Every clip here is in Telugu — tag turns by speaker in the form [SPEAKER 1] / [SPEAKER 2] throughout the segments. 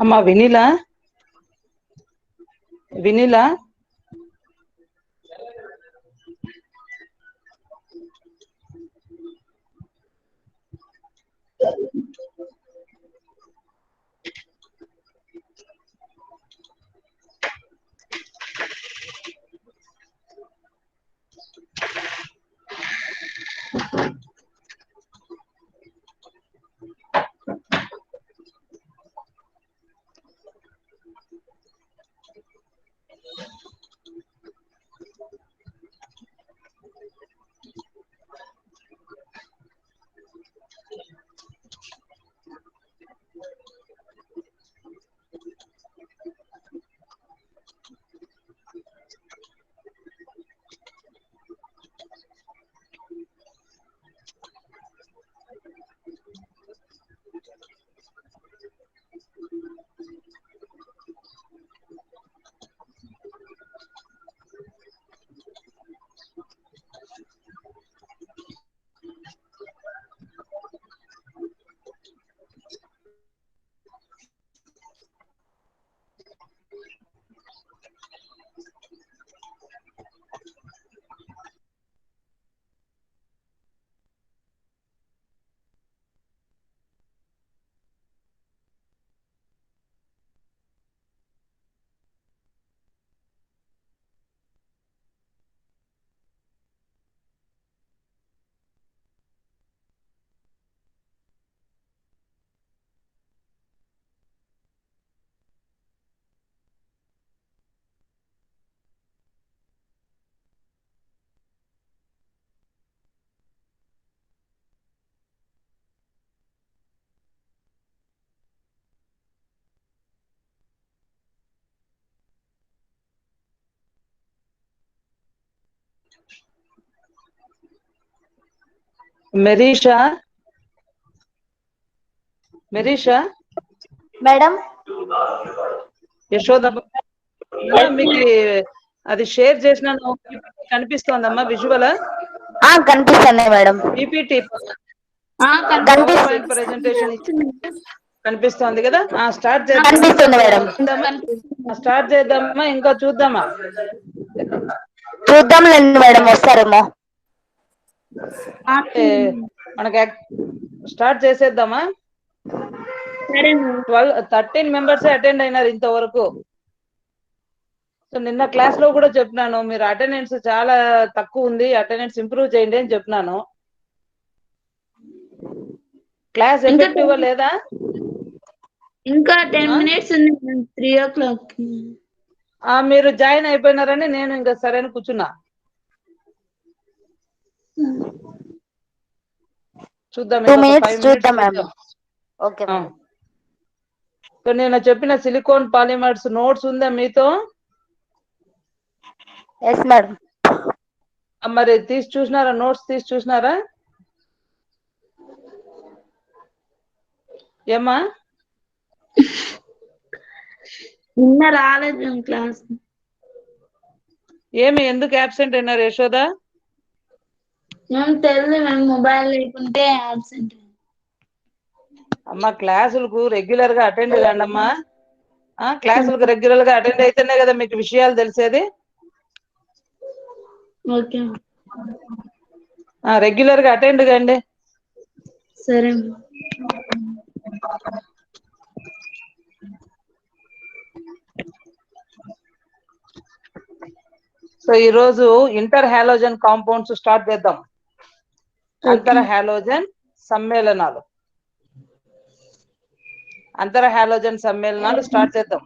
[SPEAKER 1] అమ్మా వినీలా వినీలా మెరీషా
[SPEAKER 2] మేడం
[SPEAKER 1] యశోద మీకు అది షేర్ చేసినాను కనిపిస్తోందమ్మా విజువల్
[SPEAKER 2] కనిపిస్తుంది మేడం.
[SPEAKER 1] పీపీటీ పవర్ పాయింట్
[SPEAKER 2] కనిపిస్తుంది
[SPEAKER 1] ప్రెజెంటేషన్ కనిపిస్తోంది కదా. స్టార్ట్
[SPEAKER 2] కనిపిస్తుంది మేడం.
[SPEAKER 1] స్టార్ట్ చేద్దామా ఇంకా చూద్దామా?
[SPEAKER 2] చూద్దాంలేండి మేడం, వస్తారేమో.
[SPEAKER 1] మనకి స్టార్ట్ చేసేద్దామా? 13 మెంబర్స్ అటెండ్ అయినారు ఇంతవరకు. సో నిన్న క్లాస్ లో కూడా చెప్పినాను, మీరు అటెండెన్స్ చాలా తక్కువ ఉంది, అటెండెన్స్ ఇంప్రూవ్ చేయండి అని చెప్పినాను. క్లాస్ ఎఫెక్టివ్ గా లేదా?
[SPEAKER 3] ఇంకా 10 minutes ఉంది, 3 o'clock.
[SPEAKER 1] మీరు జాయిన్ అయిపోయినారని నేను ఇంకా సరైన కూర్చున్నా. చూద్దాం,
[SPEAKER 2] 2
[SPEAKER 1] ఇంకొక
[SPEAKER 2] minutes
[SPEAKER 1] 5 minutes
[SPEAKER 2] చూద్దాం మేడం.
[SPEAKER 1] చూద్దాం.
[SPEAKER 2] Okay madam.
[SPEAKER 1] సో నేను చెప్పిన సిలికాన్ పాలిమర్స్ నోట్స్ ఉందా మీతో?
[SPEAKER 2] Yes madam.
[SPEAKER 1] మరి తీసి చూసినారా? నోట్స్ తీసి చూసినారా? ఏమ్మా
[SPEAKER 3] నిన్న రాలేదు క్లాస్.
[SPEAKER 1] ఏమి ఎందుకు అబ్సెంట్ అయినారు యశోద?
[SPEAKER 3] మేము తెలియదు, మేము మొబైల్ లేకుంటే అబ్సెంట్.
[SPEAKER 1] అమ్మా క్లాసులకు రెగ్యులర్ గా అటెండ్ కాండి అమ్మా. క్లాసులకు రెగ్యులర్ గా అటెండ్ అయితేనే కదా మీకు విషయాలు తెలిసేది.
[SPEAKER 3] ఓకే,
[SPEAKER 1] రెగ్యులర్ గా అటెండ్ కండి.
[SPEAKER 3] సరే.
[SPEAKER 1] సో ఈ రోజు ఇంటర్ హాలోజన్ కాంపౌండ్స్ స్టార్ట్ చేద్దాం. అంతర్ హాలోజన్ సమ్మేళనాలు, అంతర్ హాలోజన్ సమ్మేళనాలు స్టార్ట్ చేద్దాం.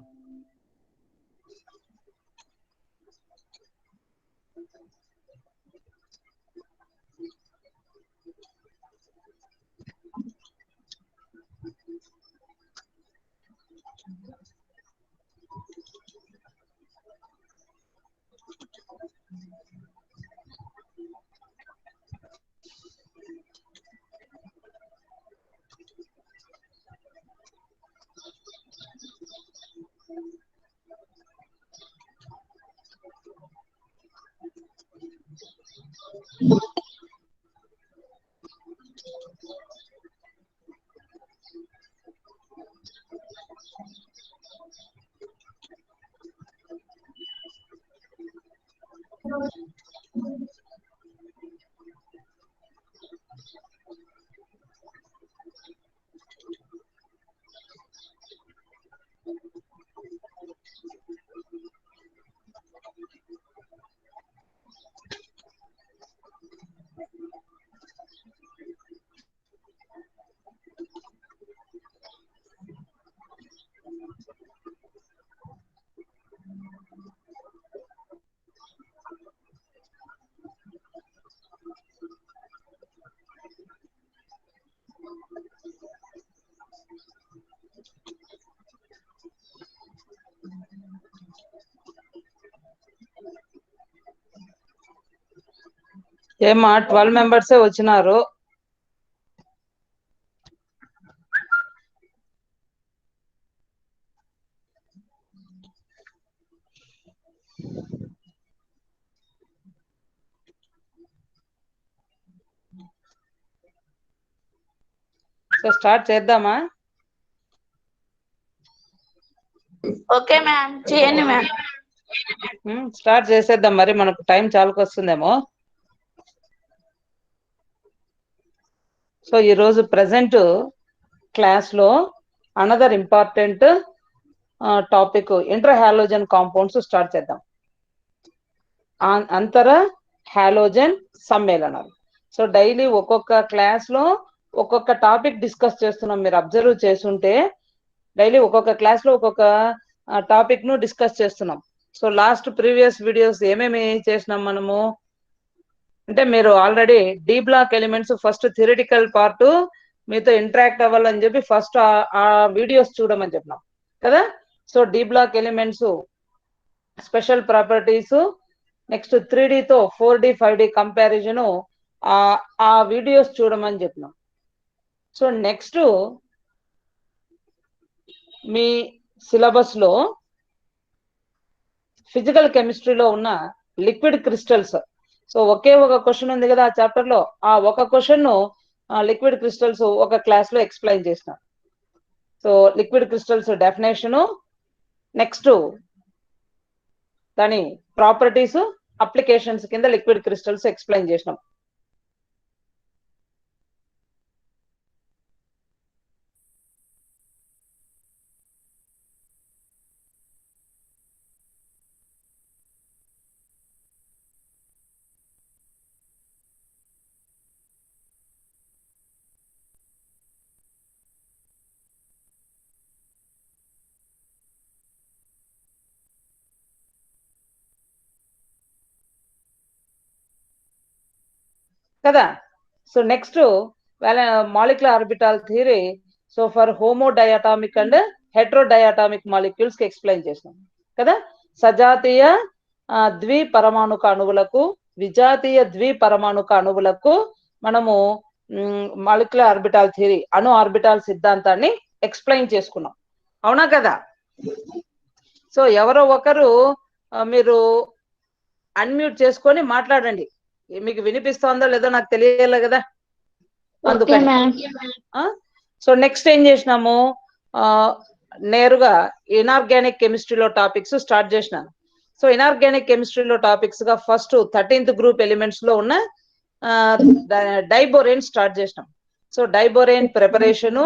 [SPEAKER 1] ఏమా 12 మెంబర్సే వచ్చినారు. సో స్టార్ట్ చేద్దామా?
[SPEAKER 3] ఓకే మ్యామ్, చేయండి మ్యామ్.
[SPEAKER 1] స్టార్ట్ చేసేద్దాం. మరి మనకు టైం చాలకు వస్తుందేమో. సో ఈరోజు ప్రజెంట్ క్లాస్ లో another important topic inter halogen compounds start చేద్దాం. అంతర హాలోజన్ సమ్మేళనాలు. సో డైలీ ఒక్కొక్క క్లాస్ లో ఒక్కొక్క టాపిక్ డిస్కస్ చేస్తున్నాం. మీరు అబ్జర్వ్ చేస్తుంటే డైలీ ఒక్కొక్క క్లాస్ లో ఒక్కొక్క టాపిక్ ను డిస్కస్ చేస్తున్నాం. సో లాస్ట్ ప్రీవియస్ వీడియోస్ ఏమేమి చేసినాం మనము అంటే, మీరు already D block elements first theoretical part మీతో ఇంటరాక్ట్ అవ్వాలని చెప్పి ఫస్ట్ ఆ వీడియోస్ చూడమని చెప్పినాం కదా. So D block elements special properties, next 3Dతో 4D 5D కంపారిజన్ ఆ వీడియోస్ చూడమని చెప్పినాం. సో నెక్స్ట్ మీ సిలబస్ లో ఫిజికల్ కెమిస్ట్రీలో ఉన్న లిక్విడ్ క్రిస్టల్స్, సో ఒకే ఒక క్వశ్చన్ ఉంది కదా ఆ చాప్టర్ లో, ఆ ఒక క్వశ్చన్ లిక్విడ్ క్రిస్టల్స్ ఒక క్లాస్ లో ఎక్స్ప్లెయిన్ చేసిన. So liquid crystals definition, next దాని ప్రాపర్టీస్, అప్లికేషన్స్ కింద లిక్విడ్ క్రిస్టల్స్ ఎక్స్ప్లెయిన్ చేసినాం. కదా. So next molecular orbital theory, so for homodiatomic and heterodiatomic molecules కి ఎక్స్ప్లెయిన్ చేసినాం కదా. సజాతీయ ద్విపరమాణుక అణువులకు, విజాతీయ ద్విపరమాణుక అణువులకు మనము మాలిక్యులర్ ఆర్బిటాల్ థియరీ, అణు ఆర్బిటాల్ సిద్ధాంతాన్ని ఎక్స్ప్లెయిన్ చేసుకున్నాం. అవునా కదా. సో ఎవరో ఒకరు మీరు అన్మ్యూట్ చేసుకొని మాట్లాడండి. మీకు వినిపిస్తోందో లేదో నాకు తెలియాలి కదా, అందుకని. సో నెక్స్ట్ ఏం చేసినాము, నేరుగా ఇనార్గానిక్ కెమిస్ట్రీలో టాపిక్స్ స్టార్ట్ చేసినాను. సో ఇనార్గానిక్ కెమిస్ట్రీలో టాపిక్స్ గా ఫస్ట్ 13th గ్రూప్ ఎలిమెంట్స్ లో ఉన్న డైబోరేన్ స్టార్ట్ చేసినాం. So diborane preparation,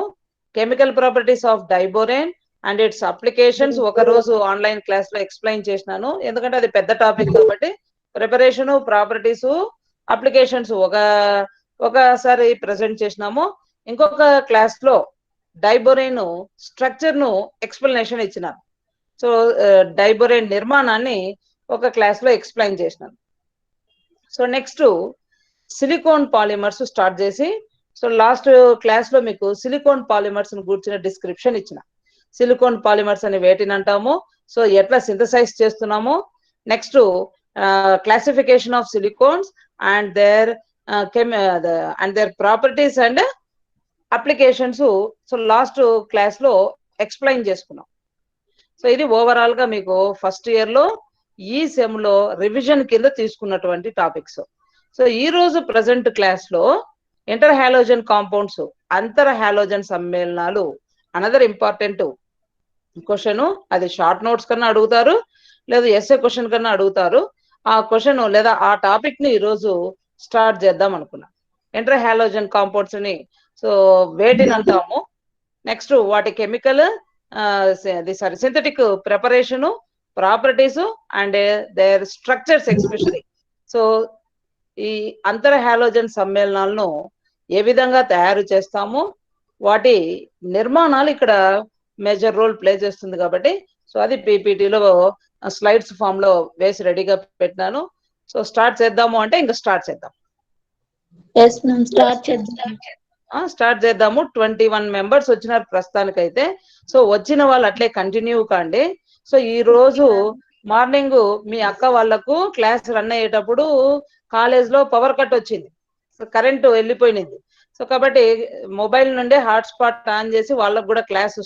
[SPEAKER 1] chemical properties of diborane and its applications ఒక రోజు ఆన్లైన్ క్లాస్ లో ఎక్స్ప్లెయిన్ చేసినాను, ఎందుకంటే అది పెద్ద టాపిక్ కాబట్టి. ప్రిపరేషను, ప్రాపర్టీస్, అప్లికేషన్స్ ఒకసారి ప్రెజెంట్ చేసినాము. ఇంకొక క్లాస్ లో డైబోరేన్ స్ట్రక్చర్ ను ఎక్స్ప్లెనేషన్ ఇచ్చినాను. సో డైబోరేన్ నిర్మాణాన్ని ఒక క్లాస్ లో ఎక్స్ప్లెయిన్ చేసినాను. So next silicon polymers start చేసి, సో లాస్ట్ క్లాస్ లో మీకు సిలికాన్ పాలిమర్స్ గురించిన డిస్క్రిప్షన్ ఇచ్చిన. సిలికాన్ పాలిమర్స్ అని వేటిని అంటాము, సో ఎట్లా సింథసైజ్ చేస్తున్నాము, next classification of silicones and there properties and applications. So last class లో ఎక్స్ప్లెయిన్ చేసుకున్నాం. సో ఇది ఓవరాల్ గా మీకు ఫస్ట్ ఇయర్ లో ఈ సెమ్ లో రివిజన్ కింద తీసుకున్నటువంటి టాపిక్స్. సో ఈ రోజు ప్రజెంట్ క్లాస్ లో ఇంటర్ హాలోజన్ కాంపౌండ్స్, అంతర హాలోజన్ సమ్మేళనాలు అనదర్ ఇంపార్టెంట్ క్వశ్చన్. అది షార్ట్ నోట్స్ కన్నా అడుగుతారు, లేదా ఎస్ఏ క్వశ్చన్ కన్నా అడుగుతారు. ఆ క్వశ్చన్ లేదా ఆ టాపిక్ ని ఈరోజు స్టార్ట్ చేద్దాం అనుకున్నా. ఇంటర్ హాలోజన్ కాంపౌండ్స్ ని సో వేటిని అంటాము, నెక్స్ట్ వాటి chemical synthetic preparation, properties and their structures especially. So ఈ అంతర హాలోజన్ సమ్మేళనాలను ఏ విధంగా తయారు చేస్తాము, వాటి నిర్మాణాలు ఇక్కడ మేజర్ రోల్ ప్లే చేస్తుంది కాబట్టి సో అది పీపీటీలో స్లైడ్స్ ఫామ్ లో వేసి రెడీగా పెట్టినాను. సో స్టార్ట్ చేద్దాము అంటే ఇంకా స్టార్ట్ చేద్దాం. స్టార్ట్ చేద్దాము. 21 మెంబర్స్ వచ్చినారు ప్రస్తుతానికైతే. సో వచ్చిన వాళ్ళు అట్లే కంటిన్యూ కాండి. సో ఈ రోజు మార్నింగ్ మీ అక్క వాళ్ళకు క్లాస్ రన్ అయ్యేటప్పుడు కాలేజ్ లో పవర్ కట్ వచ్చింది, సో కరెంటు వెళ్ళిపోయింది. సో కాబట్టి మొబైల్ నుండే హాట్స్పాట్ ఆన్ చేసి వాళ్ళకు కూడా క్లాస్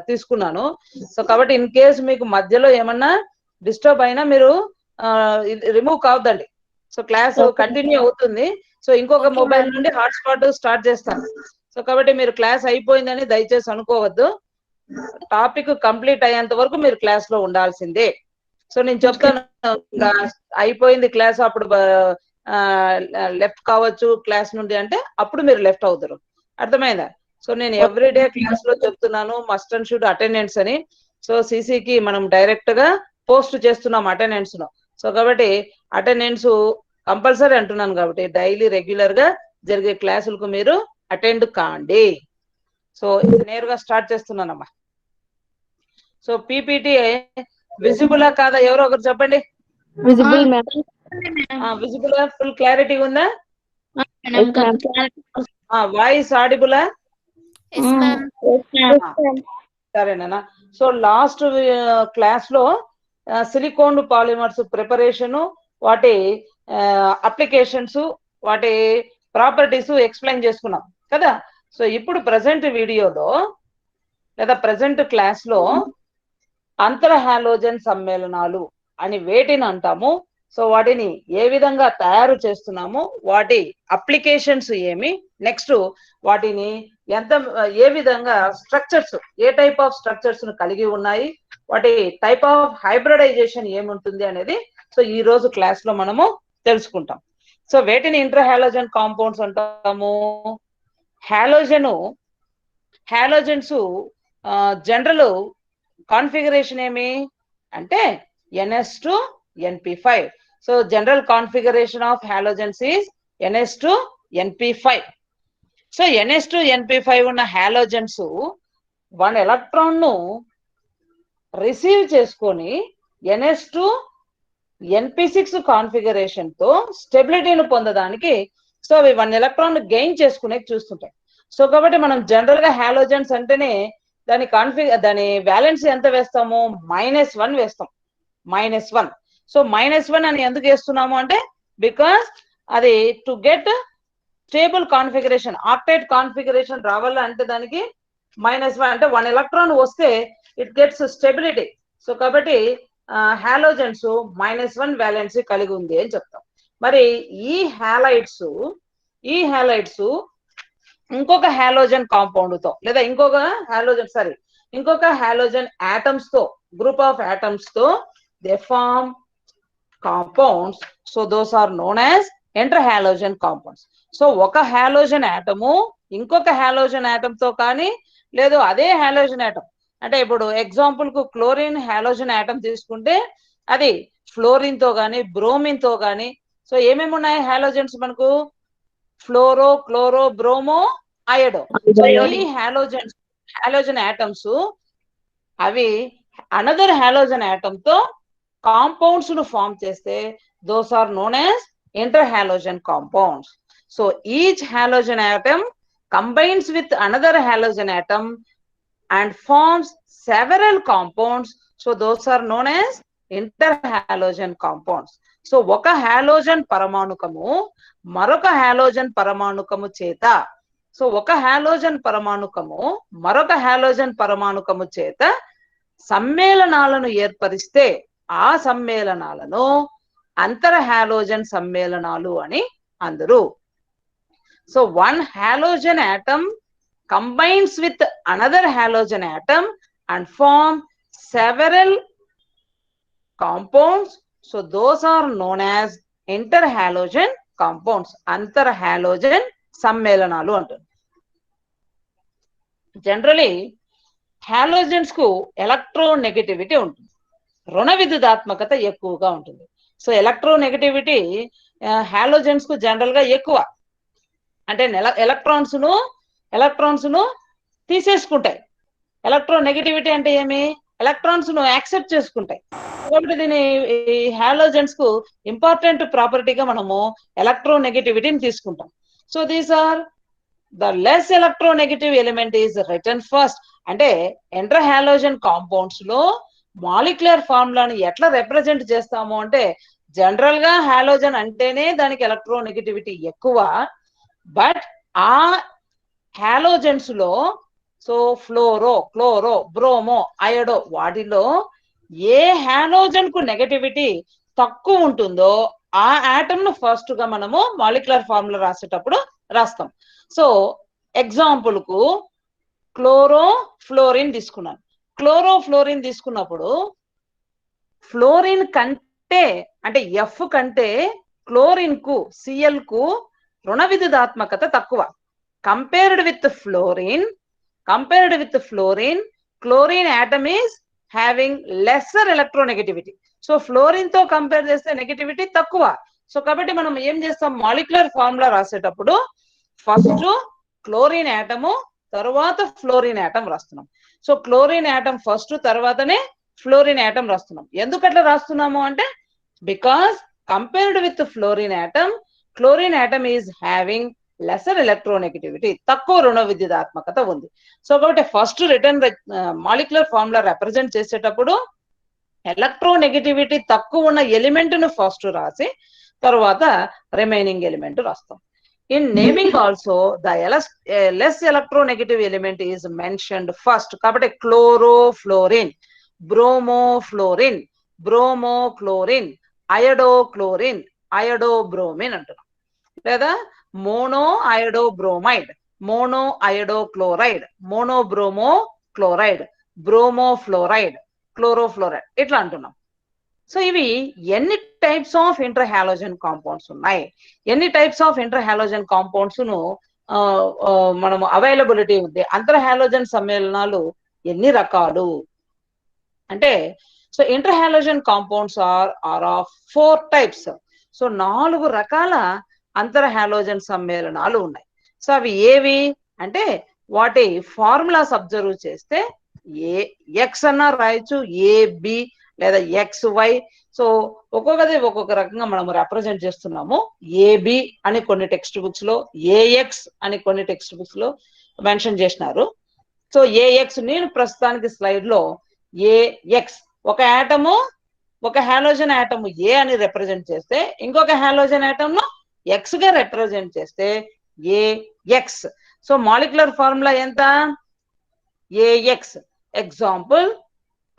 [SPEAKER 1] తీసుకున్నాను. సో కాబట్టి ఇన్ కేస్ మీకు మధ్యలో ఏమన్నా డిస్టర్బ్ అయినా మీరు రిమూవ్ కావద్దండి. సో క్లాస్ కంటిన్యూ అవుతుంది. సో ఇంకొక మొబైల్ నుండి హాట్స్పాట్ స్టార్ట్ చేస్తాను. సో కాబట్టి మీరు క్లాస్ అయిపోయిందని దయచేసి అనుకోవద్దు. టాపిక్ కంప్లీట్ అయ్యేంత వరకు మీరు క్లాస్ లో ఉండాల్సిందే. సో నేను చెప్తాను, అయిపోయింది క్లాస్ అప్పుడు లెఫ్ట్ కావచ్చు క్లాస్ నుండి అంటే అప్పుడు మీరు లెఫ్ట్ అవుతారు. అర్థమైందా? సో నేను ఎవ్రీడే క్లాస్ లో చెప్తున్నాను మస్ట్ అండ్ షుడ్ అటెండెన్స్ అని. సో సిసికి మనం డైరెక్ట్ గా పోస్ట్ చేస్తున్నాం అటెండెన్స్ ను. సో కాబట్టి అటెండెన్స్ కంపల్సరీ అంటున్నాను కాబట్టి డైలీ రెగ్యులర్ గా జరిగే క్లాసులకు మీరు అటెండ్ కాండి. సో నేరుగా స్టార్ట్ చేస్తున్నానమ్మా. సో పీపీటీ విజిబులా కాదా ఎవరో ఒకరు చెప్పండి.
[SPEAKER 2] Visible ma'am.
[SPEAKER 1] Visible full clarity ఉందా? వాయిస్ ఆడిబులా? సరేనా? సో లాస్ట్ క్లాస్ లో సిలికాన్ పాలిమర్స్ ప్రిపరేషన్, వాటి అప్లికేషన్స్, వాటి ప్రాపర్టీస్ ఎక్స్ప్లెయిన్ చేసుకున్నాం కదా. సో ఇప్పుడు ప్రజెంట్ వీడియోలో లేదా ప్రజెంట్ క్లాస్ లో అంతర హాలోజన్ సమ్మేళనాలు అని వేటిని అంటాము, సో వాటిని ఏ విధంగా తయారు చేస్తున్నాము, వాటి అప్లికేషన్స్ ఏమి, నెక్స్ట్ వాటిని ఏ విధంగా structures, A type of structures ను కలిగి ఉన్నాయి, వాటి టైప్ ఆఫ్ హైబ్రిడైజేషన్ ఏముంటుంది అనేది సో ఈ రోజు క్లాస్ లో మనము తెలుసుకుంటాం. సో వేటిని ఇంటర్ హాలోజన్ కాంపౌండ్స్ అంటాము. హాలోజన్స్ జనరల్ కాన్ఫిగరేషన్ ఏమి అంటే NS2 NP5. So general configuration of halogens is NS2 NP5. So NS2 NP5 ఉన్న హాలోజన్స్ 1 ఎలక్ట్రాన్ ను రిసీవ్ చేసుకొని NS2 NP6 కాన్ఫిగరేషన్ తో స్టెబిలిటీని పొందడానికి సో అవి 1 ఎలక్ట్రాన్ గెయిన్ చేసుకునే చూస్తుంటాయి. సో కాబట్టి మనం జనరల్ గా హాలోజన్స్ అంటేనే దాని వ్యాలెన్సీ ఎంత వేస్తాము, -1 వేస్తాం. -1. సో -1 అని ఎందుకు వేస్తున్నాము అంటే బికాస్ అది to get stable configuration, octet configuration రావాలంటే దానికి -1 అంటే 1 ఎలక్ట్రాన్ వస్తే ఇట్ గెట్స్ స్టెబిలిటీ. సో కాబట్టి హాలోజన్స్ -1 వ్యాలెన్సీ కలిగి ఉంది అని చెప్తాం. మరి ఈ హాలైడ్స్ ఇంకొక హాలోజన్ కాంపౌండ్ తో లేదా ఇంకొక హాలోజన్ ఆటమ్స్ తో, గ్రూప్ ఆఫ్ ఆటమ్స్ తో they form compounds. So those are known as inter halogen compounds. So ఒక హాలోజన్ ఆటము ఇంకొక హాలోజన్ ఆటమ్ తో కానీ లేదు అదే హాలోజన్ ఆటమ్ అంటే ఇప్పుడు ఎగ్జాంపుల్ కు క్లోరిన్ హాలోజన్ ఆటమ్ తీసుకుంటే అది ఫ్లోరిన్ తో గానీ బ్రోమిన్ తో గానీ సో ఏమేమి ఉన్నాయి హాలోజన్స్ మనకు, fluoro, chloro, bromo, iodo. So ఈ హాలోజన్ ఆటమ్స్ అవి అనదర్ హాలోజన్ ఆటమ్ తో కాంపౌండ్స్ ను ఫామ్ చేస్తే those are known as inter halogen compounds. So each halogen atom combines with another halogen atom and forms several compounds. So those are known as interhalogen compounds. So oka halogen paramanukamu maroka halogen paramanukamu cheta, so oka halogen paramanukamu maroka halogen paramanukamu cheta సమ్మేళనాలను ఏర్పరిస్తే ఆ సమ్మేళనాలను అంతర హాలోజన్ సమ్మేళనాలు అని అందరు. So one halogen atom combines with another halogen atom and form several compounds. So those are known as interhalogen compounds. Antarhalogen సమ్మేళనాలు అంటారు. జనరలీ హాలోజన్స్ కు ఎలక్ట్రోనెగటివిటీ ఉంటుంది, రుణ విద్యుదాత్మకత ఎక్కువగా ఉంటుంది. సో ఎలక్ట్రోనెగటివిటీ హాలోజన్స్ కు జనరల్ గా ఎక్కువ, అంటే ఎలక్ట్రాన్స్ ను తీసేసుకుంటాయి. ఎలక్ట్రోనెగటివిటీ అంటే ఏమి, ఎలక్ట్రాన్స్ ను యాక్సెప్ట్ చేసుకుంటాయి. కాబట్టి దీని హాలోజన్స్ కు ఇంపార్టెంట్ ప్రాపర్టీగా మనము ఎలక్ట్రోనెగటివిటీని తీసుకుంటాం. So these are the less electronegative element is written first. అంటే ఎంటర్ హాలోజన్ కాంపౌండ్స్ లో మాలిక్యులర్ ఫార్ములాని ఎట్లా రిప్రజెంట్ చేస్తాము అంటే, జనరల్ గా హాలోజన్ అంటేనే దానికి ఎలక్ట్రోనెగటివిటీ ఎక్కువ. బట్ ఆ హాలోజన్స్ లో సో ఫ్లోరో, క్లోరో, బ్రోమో, అయోడో వాటిలో ఏ హాలోజన్ కు నెగటివిటీ తక్కువ ఉంటుందో ఆ ఆటమ్ ను ఫస్ట్ గా మనము మాలిక్యులర్ ఫార్ములా రాసేటప్పుడు రాస్తాం. సో ఎగ్జాంపుల్ కు క్లోరోఫ్లోరిన్ తీసుకున్నాను. క్లోరోఫ్లోరిన్ తీసుకున్నప్పుడు ఫ్లోరిన్ కంటే అంటే ఎఫ్ కంటే క్లోరిన్ కు సిఎల్ కు రుణ విద్యుదాత్మకత తక్కువ. Compared with fluorine chlorine atom is having lesser electronegativity. So fluorine తో కంపేర్ చేస్తే నెగటివిటీ తక్కువ. సో కాబట్టి మనం ఏం చేస్తాం, మాలిక్యులర్ ఫార్ములా రాసేటప్పుడు ఫస్ట్ క్లోరిన్ ఆటము తర్వాత ఫ్లోరిన్ ఆటం రాస్తున్నాం. సో క్లోరిన్ ఆటం ఫస్ట్ తర్వాతనే ఫ్లోరిన్ ఆటం రాస్తున్నాం. ఎందుకు అట్లా రాస్తున్నాము అంటే, because compared with fluorine atom is having lesser electronegativity, తక్కువ రుణ విద్యుదాత్మకత ఉంది. సో కాబట్టి first written molecular formula represent చేసేటప్పుడు ఎలక్ట్రోనెగటివిటీ తక్కువ ఉన్న ఎలిమెంట్ ను ఫస్ట్ రాసి తర్వాత రిమైనింగ్ ఎలిమెంట్ రాస్తాం. In naming also, the less electronegative element is mentioned first. కాబట్టి chlorofluorine, bromochlorine, iodochlorine, అంటున్నాం. లేదా monoiodobromide, monoiodochloride, monobromochloride, bromofluoride, chlorofluoride ఇట్లా అంటున్నాం. సో ఇవి ఎన్ని types of inter halogen compounds ఉన్నాయి, ఎన్ని types of inter halogen compounds ను మనము అవైలబిలిటీ ఉంది, అంతర్ హాలోజన్ సమ్మేళనాలు ఎన్ని రకాలు అంటే, so inter halogen compounds are of 4 types. So 4 రకాల అంతర్ హాలోజన్ సమ్మేళనాలు ఉన్నాయి. సో అవి ఏవి అంటే, వాటి ఫార్ములాస్ అబ్జర్వ్ చేస్తే ఎక్స్ అన్నా రాయొచ్చు, ఏబి లేదా XY. సో ఒక్కొక్కది ఒక్కొక్క రకంగా మనం రిప్రజెంట్ చేస్తున్నాము. ఏబి అని కొన్ని టెక్స్ట్ బుక్స్ లో, ఏఎక్స్ అని కొన్ని టెక్స్ట్ బుక్స్ లో మెన్షన్ చేసినారు. సో ఏఎక్స్, నేను ప్రస్తుతానికి స్లైడ్ లో ఏఎక్స్, ఒక ఆటము ఒక హాలోజన్ ఆటము ఏ అని రిప్రజెంట్ చేస్తే, ఇంకొక హాలోజన్ ఆటమ్ ను ఎక్స్ గా రిప్రజెంట్ చేస్తే ఏఎక్స్. సో మాలిక్యులర్ ఫార్ములా ఎంత, AX. Example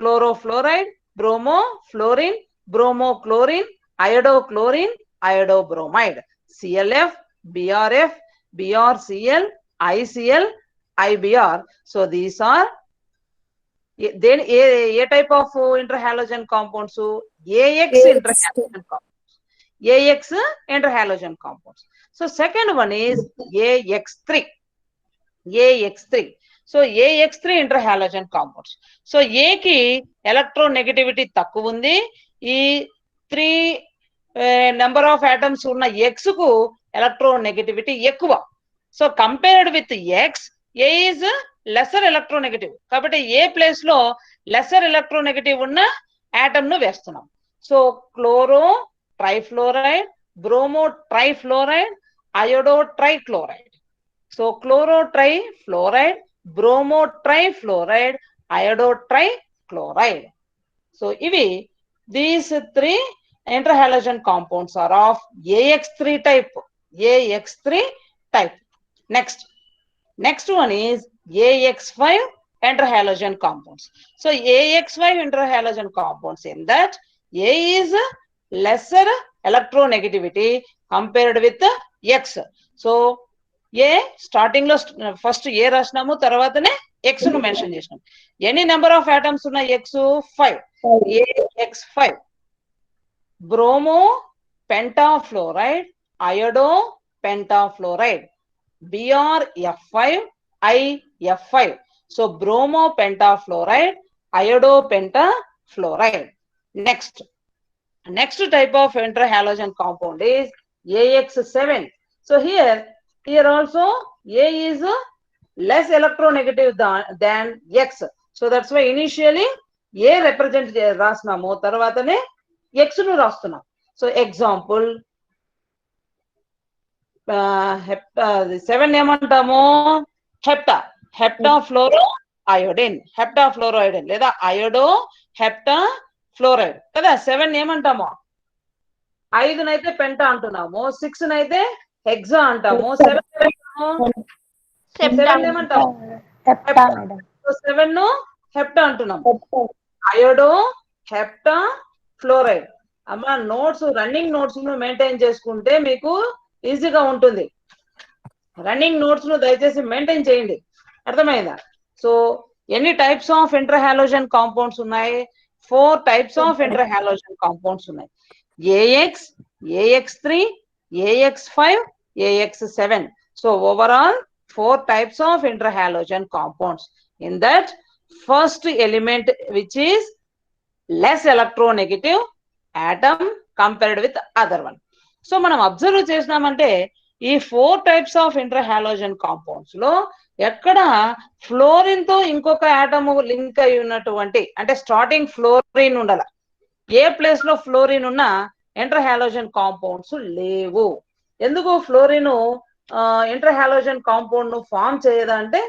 [SPEAKER 1] chlorofluoride, bromofluorine, bromochlorine, iodochlorine, iodobromide, CLF, BRF, BRCL, ICL, IBR. So these are then a type of interhalogen compounds. AX interhalogen compounds. AX interhalogen compounds. So second one is AX3. So AX3 interhalogen compounds. So A కి ఎలక్ట్రోనెగటివిటీ తక్కువ ఉంది, ఈ 3 నెంబర్ ఆఫ్ ఆటమ్స్ ఉన్న ఎక్స్ కు ఎలక్ట్రోనెగటివిటీ ఎక్కువ. So compared with X, A is lesser electronegative. కాబట్టి ఏ ప్లేస్ లో లెసర్ ఎలక్ట్రోనెగటివ్ ఉన్న ఆటమ్ ను వేస్తున్నాం. So chloro trifluoride, bromo trifluoride, iodo trichloride. So chloro trifluoride, bromo trifluoride, iodo trichloride. So ఇవి these 3 interhalogen compounds are of AX3 type. Next one is AX5 interhalogen compounds. So AX5 interhalogen compounds, in that A is lesser electronegativity compared with X. So A starting లో ఫస్ట్ A రాసినాము, తర్వాతనే X ను మెన్షన్ చేసినాం. ఎన్ని నెంబర్ ఆఫ్ ఆటమ్స్ ఉన్నాయి? X 5. AX5. Bromo pentafluoride, iodo pentafluoride, BrF5, IF5. So bromo pentafluoride, iodo pentafluoride. Next type of interhalogen compound is AX7. So here also A is less electronegative than X. So that's why initially A represent రాస్తున్నాము, తర్వాతనే X ను రాస్తున్నాం. సో ఎగ్జాంపుల్ 7 ఏమంటాము? హెప్టాఫ్లోరో అయోడిన్ లేదా అయోడో హెప్టాఫ్లోరైడ్ కదా. 7 ఏమంటాము? 5నైతే పెంటా అంటున్నాము, 6నైతే హెక్సా అంటాము, 7 ఏమంటాము? 7 హెప్టా అంటున్నాము, అయోడో హెప్టా ఫ్లోరైడ్. అమ్మ నోట్స్, రన్నింగ్ నోట్స్ ను మెయింటైన్ చేసుకుంటే మీకు ఈజీగా ఉంటుంది. రన్నింగ్ నోట్స్ ను దయచేసి మెయింటైన్ చేయండి, అర్థమైందా? సో ఎన్ని టైప్స్ ఆఫ్ ఇంటర్హాలోజన్ కాంపౌండ్స్ ఉన్నాయి? 4 టైప్స్ ఆఫ్ ఇంటర్హాలోజన్ కాంపౌండ్స్ ఉన్నాయి. AX, AX3, AX5, AX7. So overall 4 types of interhalogen compounds. In that, first element which is less electronegative atom compared with other one. So మనం అబ్జర్వ్ చేసినామంటే ఈ 4 టైప్స్ ఆఫ్ ఇంటర్హాలోజన్ కాంపౌండ్స్ లో ఎక్కడ ఫ్లోరిన్ తో ఇంకొక ఆటమ్ లింక్ అయి ఉన్నటువంటి, అంటే స్టార్టింగ్ ఫ్లోరిన్ ఉండాల, ఏ ప్లేస్ లో ఫ్లోరిన్ ఉన్న ఇంటర్హాలోజన్ కాంపౌండ్స్ లేవు. ఎందుకు ఫ్లోరిన్ ఇంటర్హాలోజన్ కాంపౌండ్ ను ఫామ్ చేయదంటే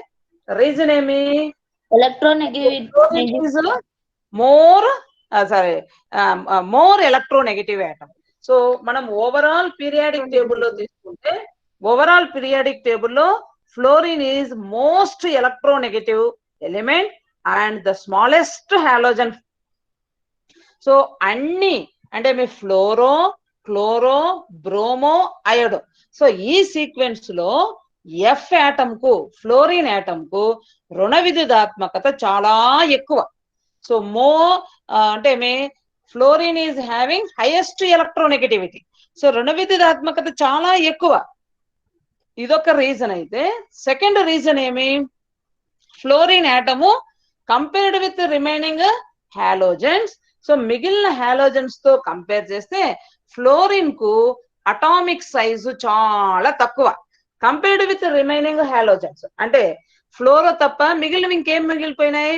[SPEAKER 1] రీజన్ ఏమి?
[SPEAKER 3] electronegativity
[SPEAKER 1] more electronegative atom. So మనం ఓవరాల్ పీరియాడిక్ టేబుల్ లో తీసుకుంటే, ఓవరాల్ పీరియాడిక్ టేబుల్లో fluorine is most electronegative element and the smallest halogen. So అన్ని అంటే మీ ఫ్లోరో, క్లోరో, బ్రోమో, అయోడో. సో ఈ సీక్వెన్స్ లో ఎఫ్ ఆటమ్ కు, ఫ్లోరిన్ ఆటమ్ కు రుణ విద్యుదాత్మకత చాలా ఎక్కువ. సో అంటే fluorine is having highest electronegativity. So రుణ విద్యుదాత్మకత చాలా ఎక్కువ. ఇదొక రీజన్ అయితే, సెకండ్ రీజన్ ఏమి? Fluorine atom compared with remaining halogens. So మిగిలిన హాలోజన్స్ తో కంపేర్ చేస్తే ఫ్లోరిన్ కు అటామిక్ సైజు చాలా తక్కువ కంపేర్డ్ విత్ రిమైనింగ్ హాలోజన్స్. అంటే ఫ్లోరో తప్ప మిగిలినవి ఇంకేం మిగిలిపోయినాయి?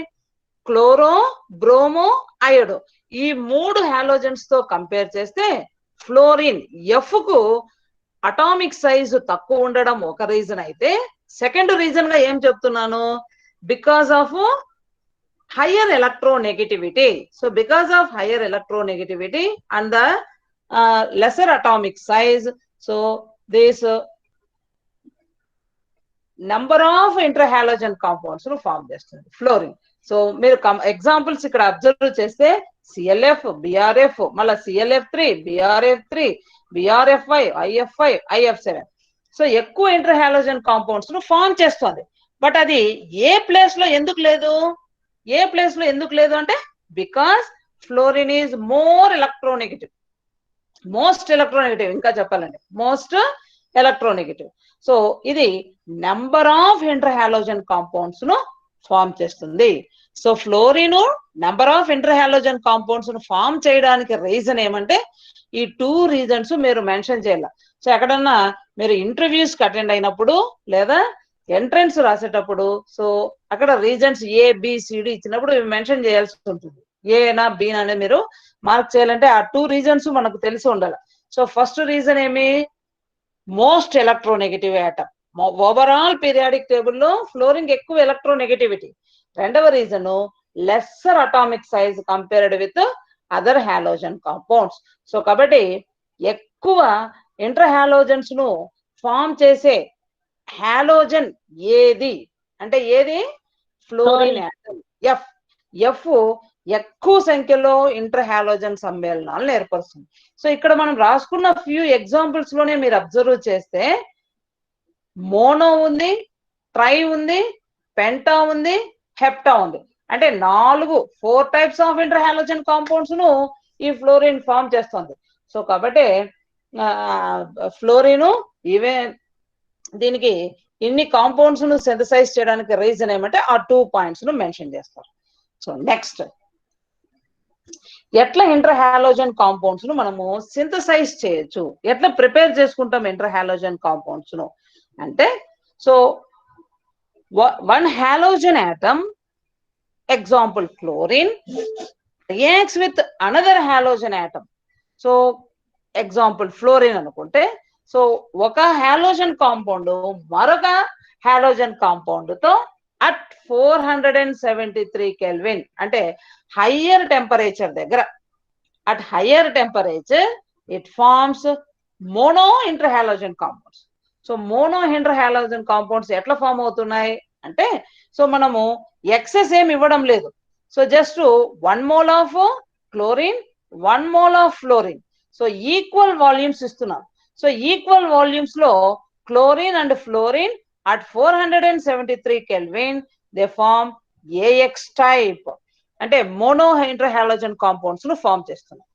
[SPEAKER 1] Chloro, bromo, iodo. ఈ 3 హాలోజన్స్ తో కంపేర్ చేస్తే ఫ్లోరిన్ ఎఫ్ కు అటామిక్ సైజు తక్కువ ఉండడం ఒక రీజన్ అయితే, సెకండ్ రీజన్ గా ఏం చెప్తున్నాను? Because of higher electronegativity. So because of higher electronegativity and the lesser atomic size, so this number of interhalogen compounds ను ఫామ్ చేస్తుంది ఫ్లోరిన్. సో మీరు ఎగ్జాంపుల్స్ ఇక్కడ అబ్జర్వ్ చేస్తే CLF, BRF, మళ్ళీ CLF3, BRF3, BRF5, IF5, IF7. So ఎక్కువ ఇంటర్హాలోజన్ కాంపౌండ్స్ ను ఫామ్ చేస్తుంది. బట్ అది ఏ ప్లేస్ లో ఎందుకు లేదు? ఏ ప్లేస్ లో ఎందుకు లేదు అంటే because fluorine is more electronegative, most electronegative, ఇంకా చెప్పాలంటే మోస్ట్ ఎలక్ట్రోనెగటివ్. సో ఇది నెంబర్ ఆఫ్ ఇంటర్హాలోజన్ కాంపౌండ్స్ ను ఫామ్ చేస్తుంది. So fluorine number of interhalogen compounds ను ఫామ్ చేయడానికి రీజన్ ఏమంటే ఈ 2 రీజన్స్ మీరు మెన్షన్ చేయాలి. సో ఎక్కడన్నా మీరు ఇంటర్వ్యూస్ కి అటెండ్ అయినప్పుడు లేదా ఎంట్రన్స్ రాసేటప్పుడు, సో అక్కడ రీజన్స్ ABCD ఇచ్చినప్పుడు మెన్షన్ చేయాల్సి ఉంటుంది. ఏనా బీనా అనేది మీరు మార్క్ చేయాలంటే ఆ 2 రీజన్స్ మనకు తెలిసి ఉండాలి. సో ఫస్ట్ రీజన్ ఏమి? Most electronegative atom. Overall periodic table లో ఫ్లోరిన్ ఎక్కువ ఎలక్ట్రోనెగటివిటీ. రెండవ reason lesser atomic size compared with other halogen compounds. So కాబట్టి ఎక్కువ ఇంటర్ హాలోజన్స్ ను ఫామ్ చేసే హాలోజన్ ఏది అంటే ఏది? Fluorine atom. ఎఫ్ ఎక్కువ సంఖ్యలో ఇంటర్ హాలోజన్ సమ్మేళనాలను ఏర్పరుస్తుంది. సో ఇక్కడ మనం రాసుకున్న ఫ్యూ ఎగ్జాంపుల్స్ లోనే మీరు అబ్జర్వ్ చేస్తే మోనో ఉంది, ట్రై ఉంది, పెంటా ఉంది, హెప్టా ఉంది. అంటే 4 types of inter halogen compounds ను ఈ ఫ్లోరిన్ ఫామ్ చేస్తుంది. సో కాబట్టి ఫ్లోరిన్ ఇవే దీనికి ఇన్ని కాంపౌండ్స్ ను సింథసైజ్ చేయడానికి రీజన్ ఏమంటే ఆ 2 పాయింట్స్ ను మెన్షన్ చేస్తారు. సో నెక్స్ట్ ఎట్లా ఇంటర్ హాలోజన్ కాంపౌండ్స్ ను మనము సింథసైజ్ చేయొచ్చు, ఎట్లా ప్రిపేర్ చేసుకుంటాం ఇంటర్ హాలోజన్ కాంపౌండ్స్ ను అంటే, so one halogen atom, example chlorine, reacts with another halogen atom. So example fluorine అనుకుంటే, సో ఒక హాలోజన్ కాంపౌండ్ మరొక హాలోజన్ కాంపౌండ్ తో at 473 కెల్విన్ అంటే హయ్యర్ టెంపరేచర్ దగ్గర, at higher temperature it forms mono interhalogen compounds. So mono inter halogen compounds ఎట్లా ఫామ్ అవుతున్నాయి అంటే, సో మనము ఎక్సెస్ ఏమి ఇవ్వడం లేదు. So just 1 mole of chlorine, 1 mole of fluorine, so equal volumes ఇస్తున్నాం. సో ఈక్వల్ వాల్యూమ్స్ లో chlorine and fluorine at 473 kelvin they form AX type అంటే మోనో ఇంటర్ హాలోజన్ కాంపౌండ్స్ ను ఫామ్ చేస్తున్నాం.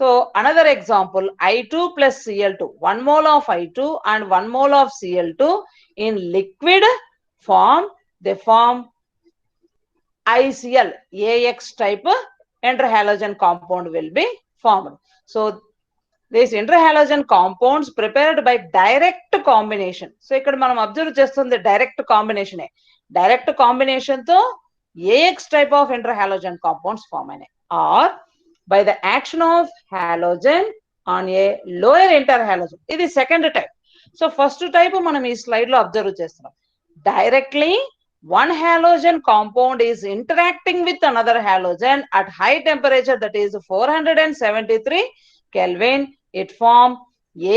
[SPEAKER 1] So another example, I2 plus Cl2, 1 mole of I2 and 1 mole of Cl2 in liquid form, they form ICl, AX type interhalogen compound will be formed. So these interhalogen compounds prepared by direct combination. So ఇక్కడ మనం అబ్జర్వ్ చేస్తుంది డైరెక్ట్ కాంబినేషన్. డైరెక్ట్ కాంబినేషన్ తో AX type of interhalogen compounds form అయినాయి, are by the action of halogen on a lower interhalogen. ఇది second type. So first type మనం ఈ స్లైడ్ లో అబ్జర్వ్ చేస్తున్నాం. Directly one halogen compound is interacting with another halogen at high temperature, that is 473 Kelvin. It form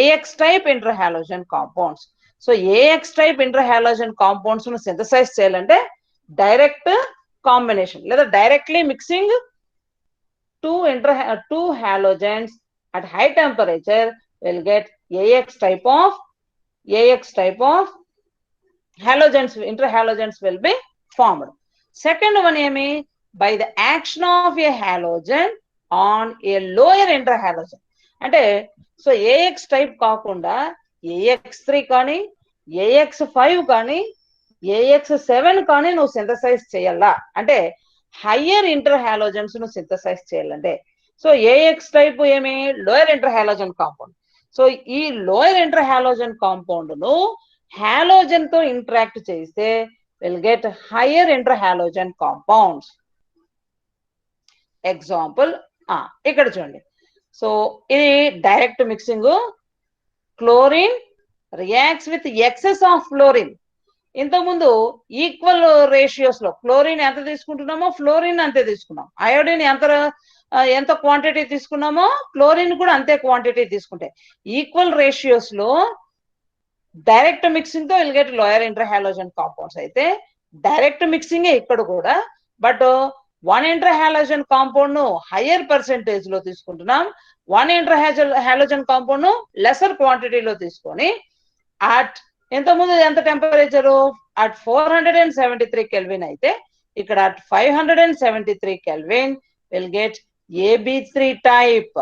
[SPEAKER 1] AX type interhalogen compounds. So AX type interhalogen compounds ను సింథసైజ్ చేయాలంటే డైరెక్ట్ కాంబినేషన్ లేదా directly mixing two halogens at high temperature will get AX type of halogens, interhalogens will be formed. Second one ఏమి, by the action of a halogen on a lower interhalogen. అంటే సో AX type కాకుండా AX3 కానీ AX5 కానీ AX7 కానీ నువ్వు సింథసైజ్ చేయాలా అంటే హయ్యర్ ఇంటర్ హాలోజన్స్ ను సింథసైజ్ చేయాలంటే, సో ఏఎక్స్ టైప్ ఏమి lower inter halogen compound. So ఈ లోయర్ ఇంటర్ హాలోజన్ కాంపౌండ్ ను హాలోజన్ తో ఇంటరాక్ట్ చేస్తే will get higher inter halogen compounds. Example ఇక్కడ చూడండి. సో ఇది direct mixing, chlorine reacts with excess of fluorine. ఇంతకుముందు ఈక్వల్ రేషియోస్ లో క్లోరిన్ ఎంత తీసుకుంటున్నామో ఫ్లోరిన్ అంతే తీసుకున్నాం, అయోడిన్ ఎంత క్వాంటిటీ తీసుకున్నామో క్లోరిన్ కూడా అంతే క్వాంటిటీ తీసుకుంటే ఈక్వల్ రేషియోస్ లో డైరెక్ట్ మిక్సింగ్ తో will get lower inter halogen compounds. అయితే డైరెక్ట్ మిక్సింగ్ ఇక్కడ కూడా, బట్ 1 ఇంటర్ హాలోజన్ కాంపౌండ్ ను హయ్యర్ పర్సెంటేజ్ లో తీసుకుంటున్నాం, 1 ఇంటర్ హాలోజన్ కాంపౌండ్ ను లెసర్ క్వాంటిటీలో తీసుకొని అట్ ఇంతకుముందు ఎంత టెంపరేచరు అట్ 473 కెల్విన్ అయితే ఇక్కడ at 573 kelvin will get AB3 type.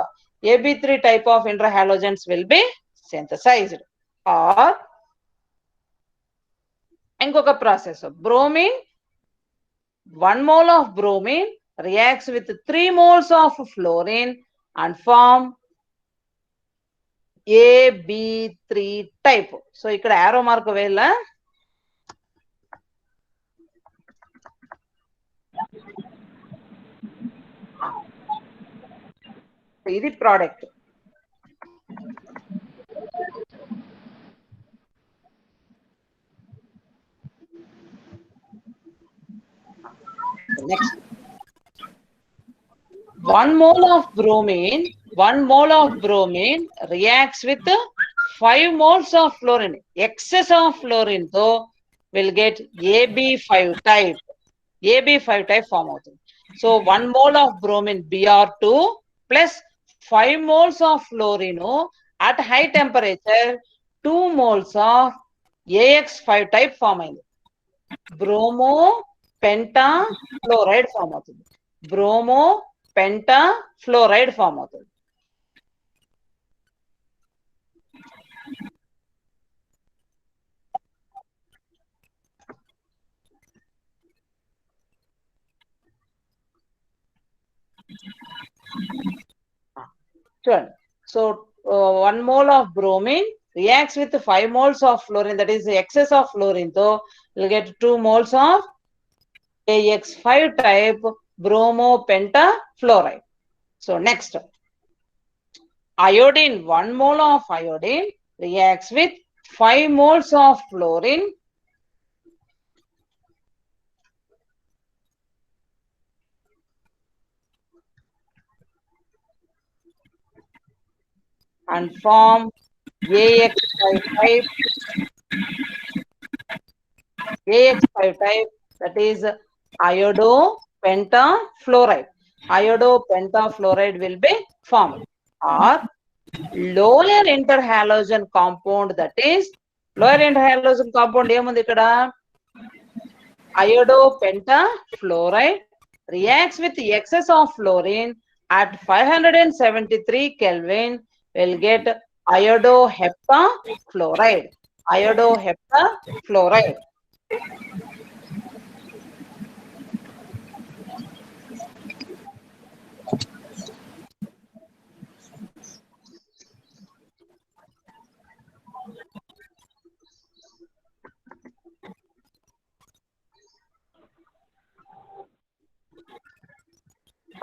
[SPEAKER 1] AB3 type of interhalogens will be synthesized. Or ఇంకొక process, bromine 1 mole of bromine reacts with 3 moles of fluorine and form AB3 type. So ఇక్కడ యారో మార్క్ వేయాల. ఇది product. Next, 1 mole of bromine reacts with 5 moles of fluorine. Excess of fluorine though will get AB5 type. AB5 type form అవుతుంది. So 1 mole of bromine Br2 plus 5 moles of fluorine at high temperature 2 moles of AX5 type form అయింది. బ్రోమో పెంటా ఫ్లోరైడ్ ఫామ్ అవుతుంది. బ్రోమో పెంటా ఫ్లోరైడ్ ఫామ్ అవుతుంది. చూడండి. So 1 mole of bromine reacts with 5 moles of fluorine, that is the excess of fluorine, so you'll get 2 moles of AX5 type bromopentafluoride. So next, iodine, 1 mole of iodine reacts with 5 moles of fluorine and form AX5 type, that is iodopentafluoride. Iodopentafluoride will be formed. Or lower interhalogen compound, that is lower interhalogen compound ఏముంది ఇక్కడ? Iodopentafluoride reacts with the excess of fluorine at 573 Kelvin, will get iodoheptafluoride. Iodoheptafluoride.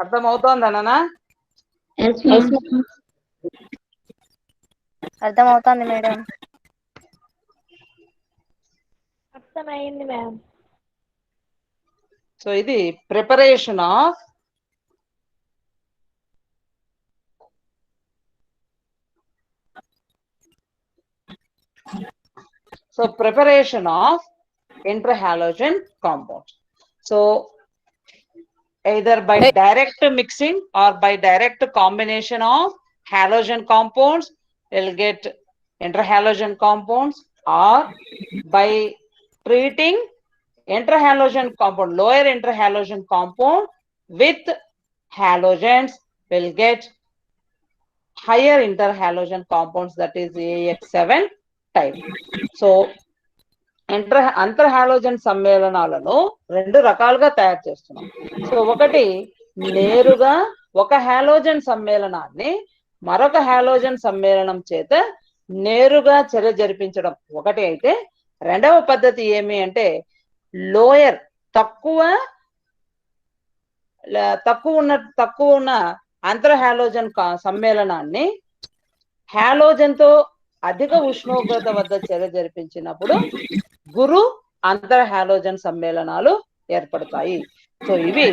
[SPEAKER 1] అర్థమవుతోందా నాన్న?
[SPEAKER 3] Yes, ma'am.
[SPEAKER 2] అర్థమవుతుంది మేడం.
[SPEAKER 4] అర్థమైంది మ్యామ్.
[SPEAKER 1] సో ఇది preparation of interhalogen compounds. So either by direct mixing or by direct combination of halogen compounds, we'll get interhalogen compounds, or by treating interhalogen compound, lower interhalogen compound with halogens, we'll get higher interhalogen compounds, that is AX7 type. So అంతర్హాలోజన్ సమ్మేళనాలను 2 రకాలుగా తయారు చేస్తున్నాం. సో ఒకటి నేరుగా ఒక హాలోజన్ సమ్మేళనాన్ని మరొక హాలోజన్ సమ్మేళనం చేత నేరుగా చర్య జరిపించడం ఒకటి అయితే, రెండవ పద్ధతి ఏమి అంటే లోయర్ తక్కువ ఉన్న అంతర్హాలోజన్ సమ్మేళనాన్ని హాలోజన్ తో అధిక ఉష్ణోగ్రత వద్ద చర్య జరిపించినప్పుడు గురు అంతర్హాలోజన్ సమ్మేళనాలు ఏర్పడతాయి. సో ఇవి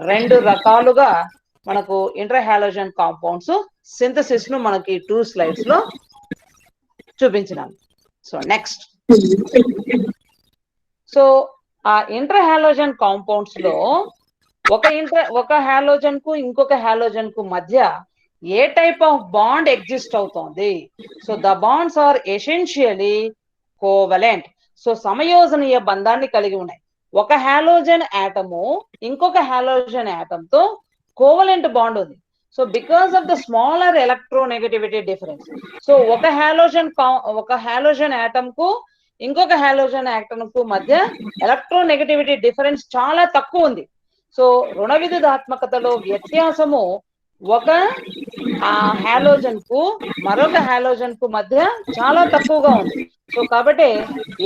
[SPEAKER 1] 2 రకాలుగా మనకు ఇంటర్హాలోజన్ కాంపౌండ్స్ సింథసిస్ ను మనకి 2 slides లో చూపించినాం. సో నెక్స్ట్, సో ఆ ఇంటర్హాలోజన్ కాంపౌండ్స్ లో ఒక హాలోజన్ కు ఇంకొక హాలోజన్ కు మధ్య ఏ టైప్ ఆఫ్ బాండ్ ఎగ్జిస్ట్ అవుతోంది? So the bonds are essentially covalent. So సమయోజనీయ బంధాన్ని కలిగి ఉన్నాయి. ఒక హాలోజన్ ఆటము ఇంకొక హాలోజన్ ఆటమ్ తో కోవలెంట్ బాండ్ ఉంది. So because of the smaller electronegativity difference, so ఒక హాలోజన్ ఆటమ్ కు ఇంకొక హాలోజన్ ఆటమ్ కు మధ్య ఎలక్ట్రోనెగటివిటీ డిఫరెన్స్ చాలా తక్కువ ఉంది. సో రుణ విద్యుదాత్మకతలో వ్యత్యాసము ఒక హాలోజన్ కు మరొక హాలోజన్ కు మధ్య చాలా తక్కువగా ఉంది. సో కాబట్టి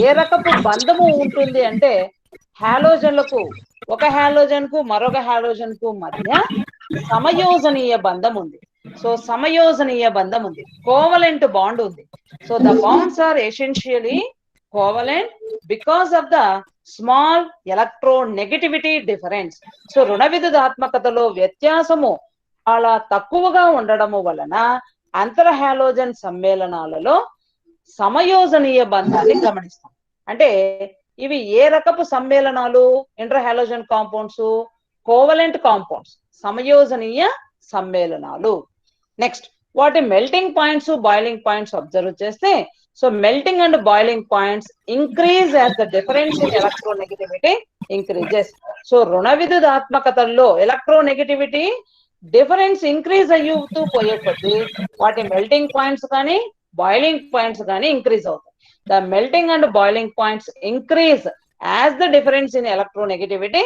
[SPEAKER 1] ఏ రకపు బంధము ఉంటుంది అంటే హాలోజన్లకు, ఒక హాలోజన్ కు మరొక హాలోజన్ కు మధ్య సమయోజనీయ బంధం ఉంది. సో సమయోజనీయ బంధం ఉంది, కోవలెంట్ బాండ్ ఉంది. So the bonds are essentially covalent because of the small electronegativity difference. So రుణ విద్యుదాత్మకతలో వ్యత్యాసము చాలా తక్కువగా ఉండడము వలన అంతర్హాలోజన్ సమ్మేళనాలలో సమయోజనీయ బంధాన్ని గమనిస్తాం. అంటే ఇవి ఏ రకపు సమ్మేళనాలు? ఇంటర్హాలోజన్ కాంపౌండ్స్ కోవలెంట్ కాంపౌండ్స్, సమయోజనీయ సమ్మేళనాలు. నెక్స్ట్ వాటి melting points, boiling points observe చేస్తే, so melting and boiling points increase as the difference in electronegativity increases. So రుణ విద్యుదాత్మకతల్లో ఎలక్ట్రోనెగటివిటీ డిఫరెన్స్ ఇంక్రీజ్ అయ్యుతూ పోయే కొద్దీ వాటి మెల్టింగ్ పాయింట్స్ కానీ బాయిలింగ్ పాయింట్స్ కానీ ఇంక్రీజ్ అవుతాయి. The melting and boiling points increase as the difference in electronegativity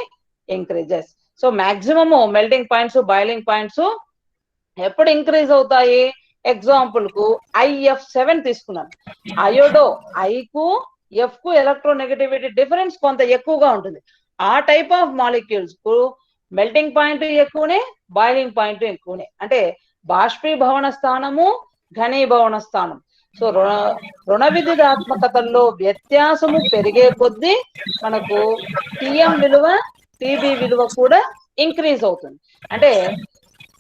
[SPEAKER 1] increases. So maximum melting points, boiling points ఎప్పుడు ఇంక్రీజ్ అవుతాయి? ఎగ్జాంపుల్ కు IF7 తీసుకున్నాను. అయోడో ఐకు ఎఫ్ కు ఎలక్ట్రోనెగటివిటీ డిఫరెన్స్ కొంత ఎక్కువగా ఉంటుంది. ఆ టైప్ ఆఫ్ మాలిక్యూల్స్ కు మెల్టింగ్ పాయింట్ ఎక్కువనే, బాయిలింగ్ పాయింట్ ఎక్కువనే. అంటే బాష్పీభవన స్థానము, ఘనీభవన స్థానం. సో రుణ విద్యుదాత్మకతల్లో వ్యత్యాసము పెరిగే కొద్దీ మనకు టిఎం విలువ, టీబీ విలువ కూడా ఇంక్రీజ్ అవుతుంది. అంటే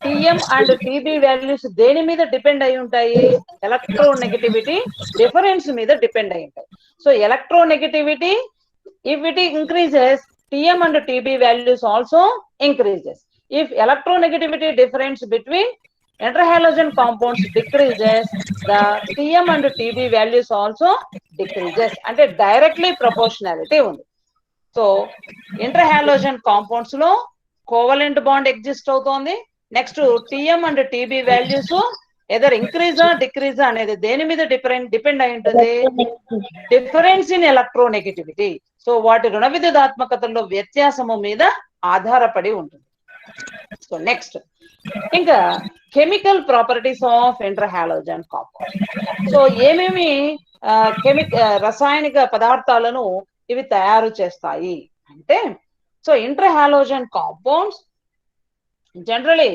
[SPEAKER 1] టిఎం అండ్ టీబీ వాల్యూస్ దేని మీద డిపెండ్ అయి ఉంటాయి? ఎలక్ట్రోనెగటివిటీ డిఫరెన్స్ మీద డిపెండ్ అయి ఉంటాయి. So electronegativity if it increases, TM and TB values also increases. If electronegativity difference between interhalogen compounds decreases, the TM and TB values also decreases. అంటే డైరెక్ట్లీ ప్రపోర్షనాలిటీ ఉంది. సో ఇంటర్హాలోజన్ కాంపౌండ్స్ లో కోవలెంట్ బాండ్ ఎగ్జిస్ట్ అవుతోంది. Next TM and TB values either ఇంక్రీజా డిక్రీజా అనేది దేని మీద డిపెండ్ అయి ఉంటుంది? Difference in electronegativity. సో వాటి రుణ విద్యుదాత్మకతల్లో వ్యత్యాసము మీద ఆధారపడి ఉంటుంది. సో నెక్స్ట్ ఇంకా chemical properties of interhalogen compound. So ఏమేమి రసాయనిక పదార్థాలను ఇవి తయారు చేస్తాయి అంటే, so interhalogen compounds generally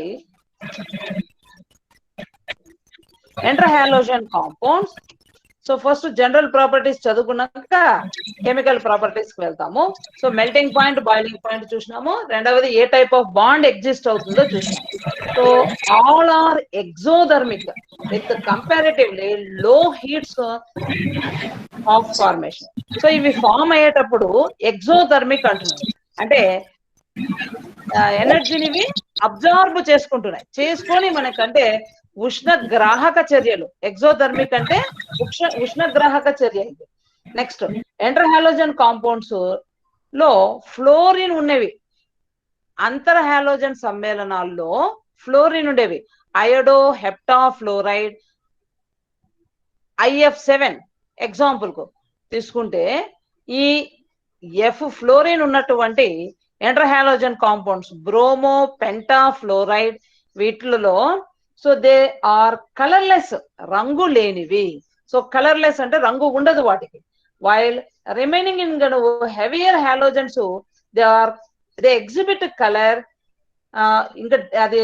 [SPEAKER 1] interhalogen compounds. So first general properties చదువుకున్నాక కెమికల్ ప్రాపర్టీస్ కి వెళ్తాము. So melting point, boiling point చూసినాము. రెండవది ఏ టైప్ ఆఫ్ బాండ్ ఎగ్జిస్ట్ అవుతుందో చూసినాము. So all are exothermic with comparatively low heats of formation. So ఇవి ఫామ్ అయ్యేటప్పుడు ఎగ్జోథర్మిక్ అంటున్నాం. అంటే ఎనర్జీని అబ్జార్బ్ చేసుకొని మనకంటే ఉష్ణగ్రాహక చర్యలు. ఎగ్జోథర్మిక్ అంటే ఉష్ణగ్రాహక చర్య. నెక్స్ట్ ఇంటర్హాలోజన్ కాంపౌండ్స్ లో ఫ్లోరిన్ ఉన్నవి. అంతర్ హాలోజన్ సమ్మేళనాల్లో ఫ్లోరిన్ ఉండేవి. అయోడో హెప్టా ఫ్లోరైడ్, IF7 ఎగ్జాంపుల్ కు తీసుకుంటే ఈ ఎఫ్ ఫ్లోరిన్ ఉన్నటువంటి ఇంటర్హాలోజన్ కాంపౌండ్స్ బ్రోమో, పెంటా ఫ్లోరైడ్ వీటిలో సో దే ఆర్ కలర్లెస్, రంగు లేనివి. సో కలర్లెస్ అంటే రంగు ఉండదు వాటికి. While remaining in heavier halogens they exhibit colour. ఇంకా అది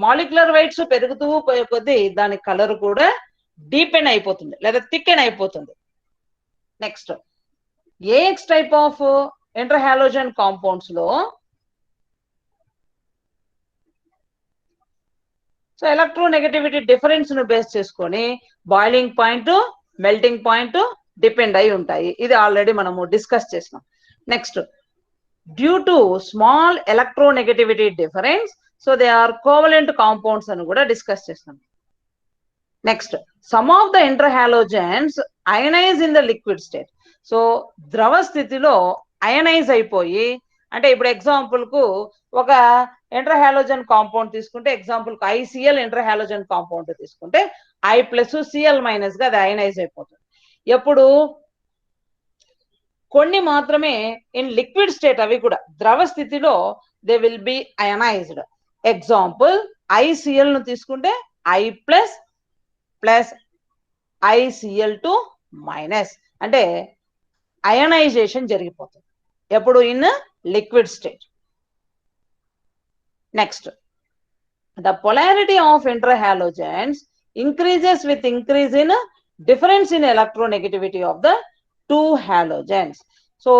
[SPEAKER 1] మాలిక్యులర్ వెయిట్స్ పెరుగుతూ పోయే కొద్దీ దాని కలర్ కూడా డీపెన్ అయిపోతుంది లేదా థికెన్ అయిపోతుంది. Next AX type of interhalogen compounds లో సో ఎలక్ట్రోనెగటివిటీ డిఫరెన్స్ ను బేస్ చేసుకొని boiling point, melting point depend అయి ఉంటాయి. ఇది ఆల్రెడీ మనము డిస్కస్ చేసినాం. Next due to small electronegativity difference so they are covalent compounds అని కూడా డిస్కస్ చేసినాం. Next some of the interhalogens ionize in the liquid state. So ద్రవ స్థితిలో అయనైజ్ అయిపోయి, అంటే ఇప్పుడు ఎగ్జాంపుల్ కు ఒక ఇంటర్హాలోజన్ కాంపౌండ్ తీసుకుంటే, ఎగ్జాంపుల్ కు ICl ఇంటర్హాలోజన్ కాంపౌండ్ తీసుకుంటే I+Cl- గా అది అయనైజ్ అయిపోతుంది. ఎప్పుడు కొన్ని మాత్రమే ఇన్ లిక్విడ్ స్టేట్, అవి కూడా ద్రవ స్థితిలో they will be ionized. Example ICl ను తీసుకుంటే I+ ICl2- అంటే అయనైజేషన్ జరిగిపోతుంది ఎప్పుడు? In liquid state. Next the polarity of interhalogens increases with increase in difference in electronegativity of the two halogens. So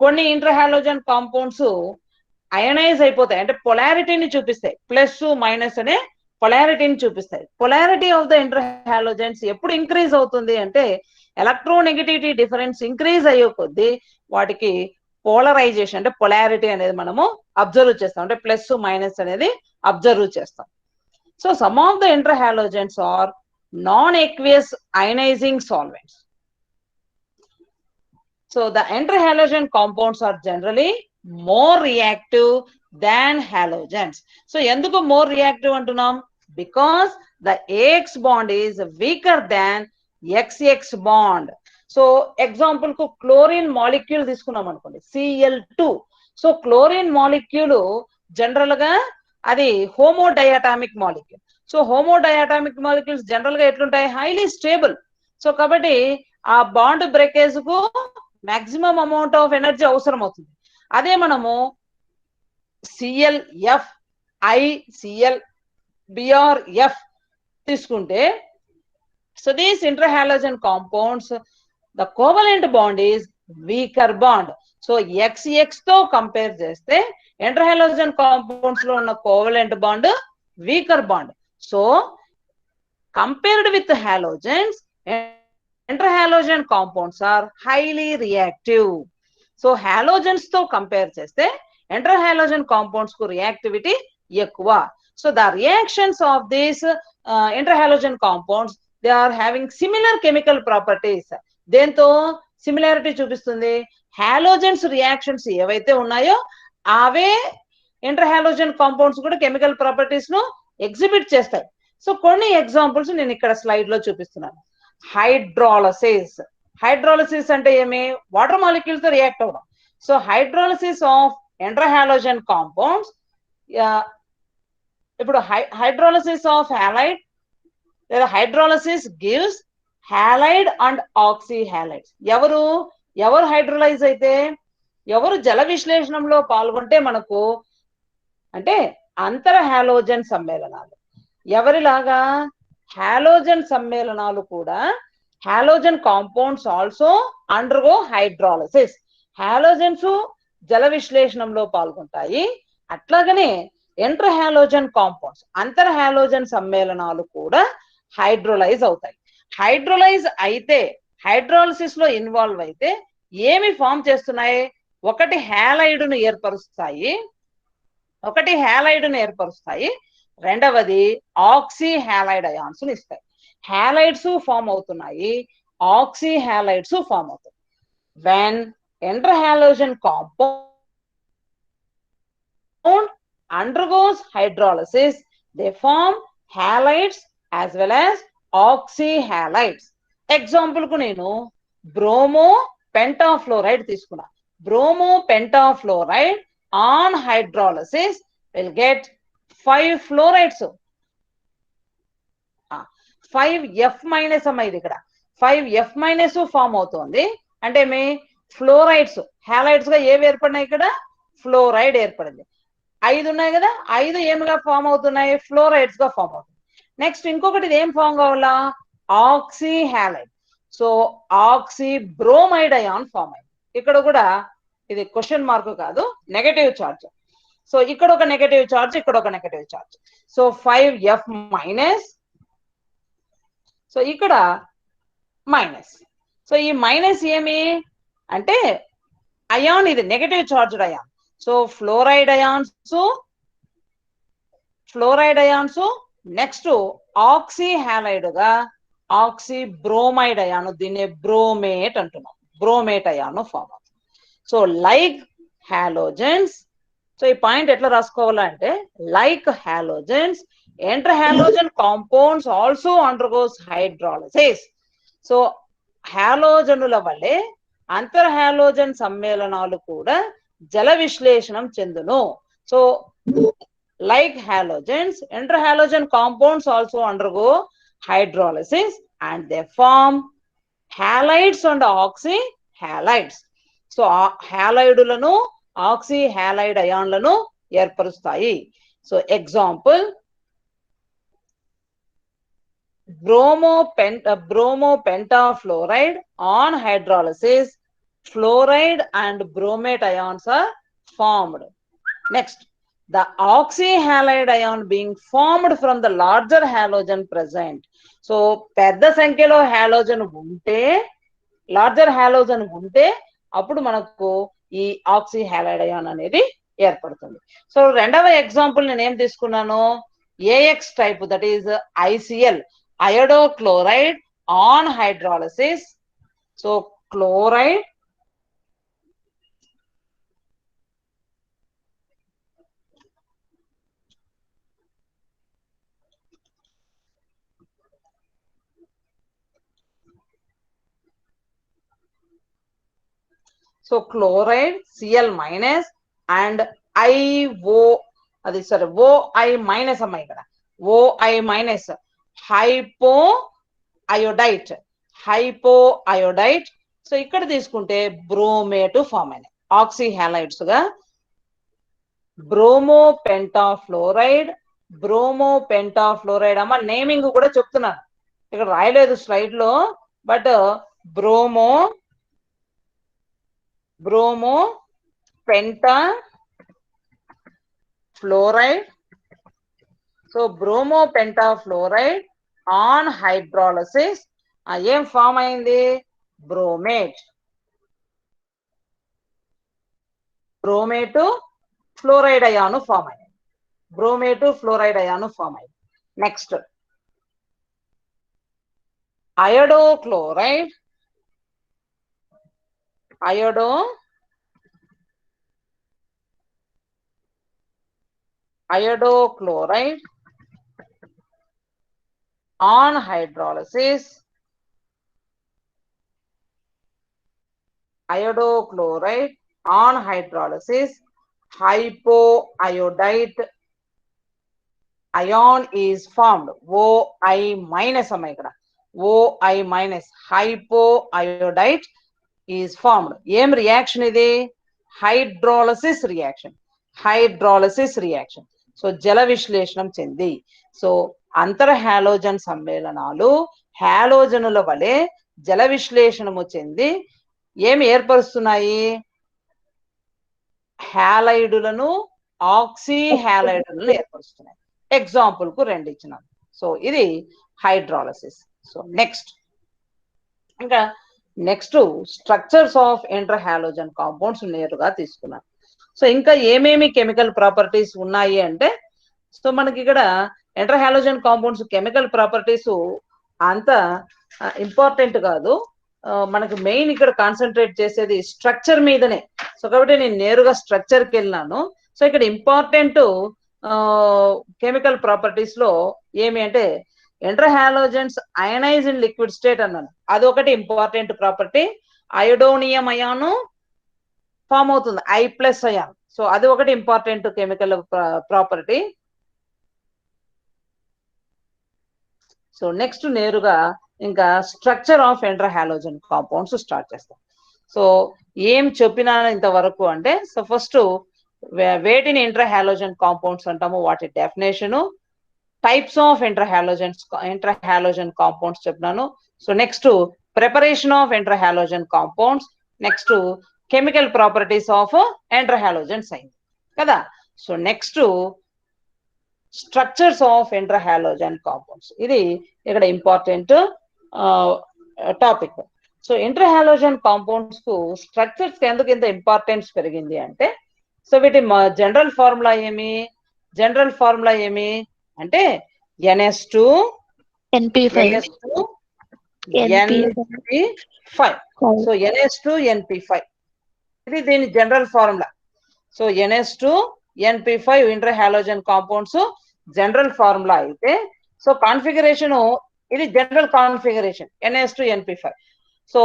[SPEAKER 1] కొన్ని ఇంటర్హాలోజన్ కాంపౌండ్స్ అయనైజ్ అయిపోతాయి, అంటే పొలారిటీని చూపిస్తాయి. ప్లస్ మైనస్ అనే పొలారిటీని చూపిస్తాయి. పొలారిటీ ఆఫ్ ద ఇంటర్హాలోజన్స్ ఎప్పుడు ఇంక్రీజ్ అవుతుంది అంటే ఎలక్ట్రోనెగటివిటీ డిఫరెన్స్ ఇంక్రీజ్ అయ్యే కొద్దీ వాటికి పోలరైజేషన్ అంటే పొలారిటీ అనేది మనము అబ్జర్వ్ చేస్తాం, అంటే ప్లస్ మైనస్ అనేది అబ్జర్వ్ చేస్తాం. So some of the inter halogens are non aqueous ionizing solvents. So the interhalogen compounds are generally more reactive than halogens. So enduku more reactive antunam? Because the AX bond is weaker than XX bond. So example ku chlorine molecule తీసుకున్నాం అనుకోండి, Cl2. So chlorine molecule general గా అది homodiatomic molecule. So homodiatomic molecules general గా ఎట్లుంటాయి? Highly stable. So కాబట్టి ఆ బాండ్ బ్రేకేజ్ కు మాక్సిమం అమౌంట్ ఆఫ్ ఎనర్జీ అవసరం అవుతుంది. అదే మనము ClF ICl BrF తీసుకుంటే, so these interhalogen compounds the covalent bond is weaker bond. So XX తో కంపేర్ చేస్తే interhalogen compounds లో ఉన్న covalent bond weaker bond. So compared with halogens, interhalogen compounds are highly reactive. So halogens తో కంపేర్ చేస్తే interhalogen compounds కు reactivity ఎక్కువ. So the reactions of these interhalogen compounds, they are having similar chemical properties. దేంతో సిమిలారిటీ చూపిస్తుంది? హాలోజన్స్ రియాక్షన్స్ ఏవైతే ఉన్నాయో అవే ఇంటర్హాలోజన్ కాంపౌండ్స్ కూడా కెమికల్ ప్రాపర్టీస్ ను ఎగ్జిబిట్ చేస్తాయి. సో కొన్ని ఎగ్జాంపుల్స్ నేను ఇక్కడ స్లైడ్ లో చూపిస్తున్నాను. హైడ్రాలసిస్. హైడ్రాలసిస్ అంటే ఏమి? వాటర్ మాలిక్యూల్స్ తో రియాక్ట్ అవ్వడం. So hydrolysis of interhalogen compounds, ఇప్పుడు హైడ్రాలసిస్ ఆఫ్ హ్యాలైడ్ లేదా hydrolysis gives halide and oxy halides. ఎవరు హైడ్రోలైజ్ అయితే, ఎవరు జల విశ్లేషణంలో పాల్గొంటే మనకు అంటే అంతర హాలోజన్ సమ్మేళనాలు. ఎవరిలాగా? హాలోజన్ సమ్మేళనాలు కూడా, halogen compounds also undergo hydrolysis. Halogens జల విశ్లేషణంలో పాల్గొంటాయి. అట్లాగనే ఇంటర్ హాలోజన్ కాంపౌండ్స్, అంతర హాలోజన్ సమ్మేళనాలు కూడా హైడ్రోలైజ్ అవుతాయి. హైడ్రోలైజ్ అయితే, హైడ్రాలసిస్ లో ఇన్వాల్వ్ అయితే ఏమి ఫామ్ చేస్తున్నాయి? ఒకటి హ్యాలైడ్ను ఏర్పరుస్తాయి, రెండవది ఆక్సీ హ్యాలైడ్ అయాన్స్ ఇస్తాయి. హ్యాలైడ్స్ ఫామ్ అవుతున్నాయి, ఆక్సీ హ్యాలైడ్స్ ఫామ్ అవుతాయి. When interhalogen compound undergoes hydrolysis, they form halides as well as oxy halides. ఎగ్జాంపుల్ కు నేను బ్రోమో పెంటాఫ్లోరైడ్ తీసుకున్నా. Bromo pentafluoride on hydrolysis will get 5 fluorides. 5F minus అమ్మ, ఇది ఇక్కడ 5F- ఫామ్ అవుతుంది. అంటే మీ ఫ్లోరైడ్స్ హ్యాలైడ్స్ గా ఏవి ఏర్పడినాయి? ఇక్కడ ఫ్లోరైడ్ ఏర్పడింది. 5 ఉన్నాయి కదా, 5 ఏమిగా ఫామ్ అవుతున్నాయి? ఫ్లోరైడ్స్ గా ఫామ్ అవుతుంది. నెక్స్ట్ ఇంకొకటి ఏం ఫామ్ కావాలా? Oxy halide. So oxy bromide ion form అయింది. ఇక్కడ కూడా ఇది క్వశ్చన్ మార్క్ కాదు, నెగటివ్ చార్జ్. సో ఇక్కడ ఒక నెగటివ్ చార్జ్, ఇక్కడ ఒక negative charge. So 5F-, so ఇక్కడ మైనస్. సో ఈ మైనస్ ఏమి అంటే అయాన్, ఇది negative charged ion. So fluoride ions next oxy halide గా ఆక్సీ బ్రోమైడ్ అయాను, దీన్ని బ్రోమేట్ అంటున్నాం. బ్రోమేట్ అయాను ఫామ్ అవుతుంది. సో లైక్ హాలోజన్స్, సో ఈ పాయింట్ ఎట్లా రాసుకోవాలంటే, like halogens interhalogen compounds also undergoes hydrolysis. So హాలోజనుల వల్లే అంతర్ హాలోజన్ సమ్మేళనాలు కూడా జల విశ్లేషణం చెందును. సో like halogens, interhalogen compounds also undergo hydrolysis and they form halides and oxy halides. So halideలను oxy halide అయాన్లను ఏర్పరుస్తాయి. So example bromo pentafluoride on hydrolysis, fluoride and bromate ions are formed. Next, the oxy halide ion being formed from the larger halogen present. So పెద్ద సంఖ్యలో హాలోజన్ ఉంటే, లార్జర్ హాలోజన్ ఉంటే అప్పుడు మనకు ఈ ఆక్సీ హ్యాలైడ్ అయాన్ అనేది ఏర్పడుతుంది. సో రెండవ ఎగ్జాంపుల్ నేను ఏం తీసుకున్నాను, AX type, that is ICL, iodochloride on hydrolysis. So chloride so chloride CL minus and IO, అది సరే ఓఐ మైనస్ అమ్మాయి ఇక్కడ, OI minus hypo iodite, hypo iodite. So ఇక్కడ తీసుకుంటే బ్రోమేట్ ఫామ్ అయినాయి ఆక్సీ హ్యాలైడ్స్ గా. బ్రోమో పెంటాఫ్లోరైడ్, బ్రోమో పెంటాఫ్లోరైడ్ అమ్మ నేమింగ్ కూడా చెప్తున్నాను, ఇక్కడ రాయలేదు స్లైడ్ లో, but bromo penta fluoride. So bromo pentafluoride on hydrolysis ఏం ఫామ్ అయింది, bromate, bromate fluoride ion form అయింది, బ్రోమేటు ఫ్లోరైడ్ అయాను ఫామ్ అయింది. Next iodochloride, iodochloride on hydrolysis, iodochloride on hydrolysis, hypoiodite ion is formed, OI minus amma ikkada, OI minus, hypoiodite is formed. Em reaction idi, hydrolysis reaction, hydrolysis reaction. So jala విశ్లేషణం చెంది, సో అంతర హాలోజన్ సమ్మేళనాలు హాలోజనుల వలె జల విశ్లేషణము చెంది ఏమి ఏర్పరుస్తున్నాయి, హ్యాలైడులను, ఆక్సీ హ్యాలైడులను ఏర్పరుస్తున్నాయి. ఎగ్జాంపుల్ కు రెండు ఇచ్చినాం. సో ఇది హైడ్రాలసిస్. సో నెక్స్ట్ ఇంకా next structures of inter halogen compounds నేరుగా తీసుకున్నాం. సో ఇంకా ఏమేమి కెమికల్ ప్రాపర్టీస్ ఉన్నాయి అంటే, సో మనకి ఇక్కడ inter halogen compounds chemical properties అంత ఇంపార్టెంట్ కాదు, మనకు మెయిన్ ఇక్కడ కాన్సన్ట్రేట్ చేసేది స్ట్రక్చర్ మీదనే. సో కాబట్టి నేను నేరుగా స్ట్రక్చర్కి వెళ్ళినాను. సో ఇక్కడ ఇంపార్టెంట్ కెమికల్ ప్రాపర్టీస్ లో ఏమి అంటే, inter halogens ionize in liquid state అన్నాను, అదొకటి important property. Iodonium ion form అవుతుంది, ఐ ప్లస్ అయాన్. సో అది ఒకటి important chemical property. So next నేరుగా ఇంకా structure of inter halogen compounds start చేస్తాం. సో ఏం చెప్పినా ఇంతవరకు అంటే, సో ఫస్ట్ వేటిని ఇంటర్ హాలోజన్ కాంపౌండ్స్ అంటాము, వాటి definition, types of inter halogen compounds చెప్పినాను. So next preparation of inter halogen compounds, next chemical properties of inter halogens అయింది కదా. So next structures of inter halogen compounds, ఇది ఇక్కడ important topic. So inter halogen compounds కు స్ట్రక్చర్స్ ఎందుకు ఇంత ఇంపార్టెన్స్ పెరిగింది అంటే, సో వీటి జనరల్ ఫార్ములా ఏమి అంటే NS2 NP5. So NS2 NP5 ఇది దీని general formula. So NS2 NP5 inter halogen compounds general formula అయితే, సో కాన్ఫిగరేషన్ ఇది general configuration NS2 NP5. So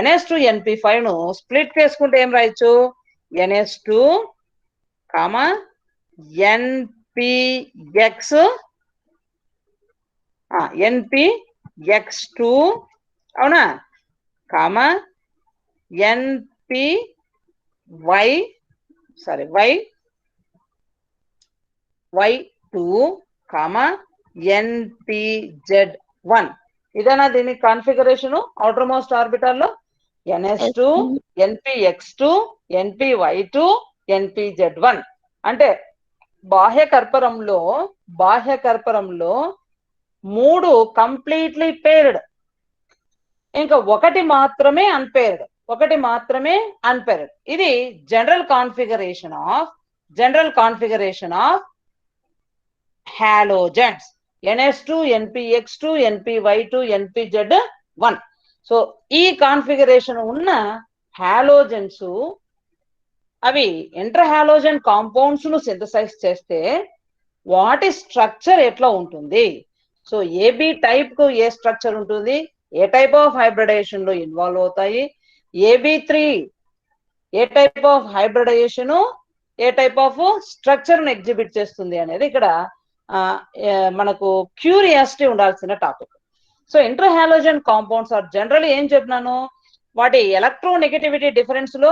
[SPEAKER 1] NS2 NP5 ను స్ప్లిట్ చేసుకుంటే ఏం రాయొచ్చు, NS2 NPX2 అవునా, Y2 NPZ1. ఇదేనా దీని కాన్ఫిగరేషన్ అవుటర్ మోస్ట్ ఆర్బిటాల్ లో, NS2 NPX2 NPY2 NPZ1. అంటే బాహ్య కర్పరంలో 3 కంప్లీట్లీ పేర్డ్, ఇంకా ఒకటి మాత్రమే అన్పేర్డ్. ఒకటి మాత్రమే అన్పెయిర్డ్. ఇది general configuration of halogens NS2 NPX2 NPY2 NPZ1. So ఈ కాన్ఫిగరేషన్ ఉన్న హాలోజన్స్ అవి ఇంటర్ హాలోజన్ కాంపౌండ్స్ ను సింథసైజ్ చేస్తే వాటి స్ట్రక్చర్ ఎట్లా ఉంటుంది? సో ఏబి టైప్ కు ఏ స్ట్రక్చర్ ఉంటుంది, ఏ టైప్ ఆఫ్ హైబ్రిడైజేషన్ లో ఇన్వాల్వ్ అవుతాయి, AB3 ఏ టైప్ ఆఫ్ హైబ్రిడైజేషన్ ఏ టైప్ ఆఫ్ స్ట్రక్చర్ ను ఎగ్జిబిట్ చేస్తుంది అనేది ఇక్కడ మనకు క్యూరియాసిటీ ఉండాల్సిన topic. So inter halogen compounds are general ఏం చెప్పినాను, వాటి ఎలక్ట్రోనెగటివిటీ డిఫరెన్స్ లో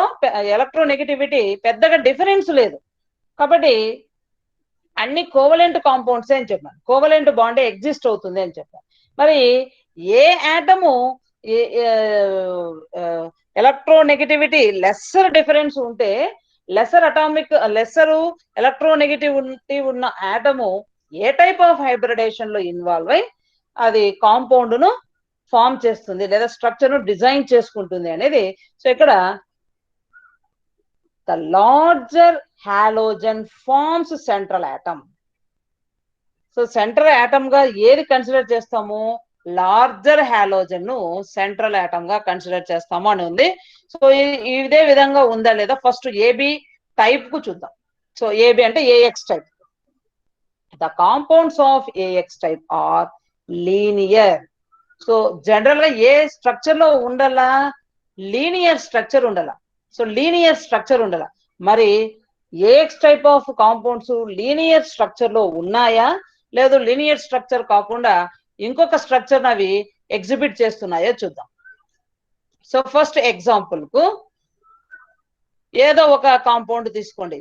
[SPEAKER 1] ఎలక్ట్రోనెగటివిటీ పెద్దగా డిఫరెన్స్ లేదు కాబట్టి అన్ని కోవలెంట్ కాంపౌండ్స్ అని చెప్పాను, కోవలెంట్ బాండే ఎగ్జిస్ట్ అవుతుంది అని చెప్పాను. మరి ఏ ఆటము ఎలక్ట్రోనెగటివిటీ లెస్సర్ డిఫరెన్స్ ఉంటే లెస్సర్ ఎలక్ట్రోనెగటివిటీ ఉన్న atom A type of hybridisation లో ఇన్వాల్వ్ అయి అది కాంపౌండ్ ను ఫామ్ చేస్తుంది లేదా స్ట్రక్చర్ ను డిజైన్ చేసుకుంటుంది అనేది. సో ఇక్కడ the larger halogen forms central atom. So central atom గా ఏది కన్సిడర్ చేస్తాము, లార్జర్ హాలోజన్ ను సెంట్రల్ ఆటమ్ గా కన్సిడర్ చేస్తాము అని ఉంది. సో ఇదే విధంగా ఉందా లేదా ఫస్ట్ ఏబి టైప్ కు చూద్దాం. సో ఏబి అంటే AX type. The compounds of AX type are linear. So general గా ఏ స్ట్రక్చర్ లో ఉండాలా, లీనియర్ స్ట్రక్చర్ ఉండాలా. సో లీనియర్ స్ట్రక్చర్ ఉండాలా. మరి AX type of compounds linear structure లో ఉన్నాయా లేదు లీనియర్ స్ట్రక్చర్ కాకుండా ఇంకొక స్ట్రక్చర్ అవి ఎగ్జిబిట్ చేస్తున్నాయో చూద్దాం. సో ఫస్ట్ ఎగ్జాంపుల్ కు ఏదో ఒక కాంపౌండ్ తీసుకోండి,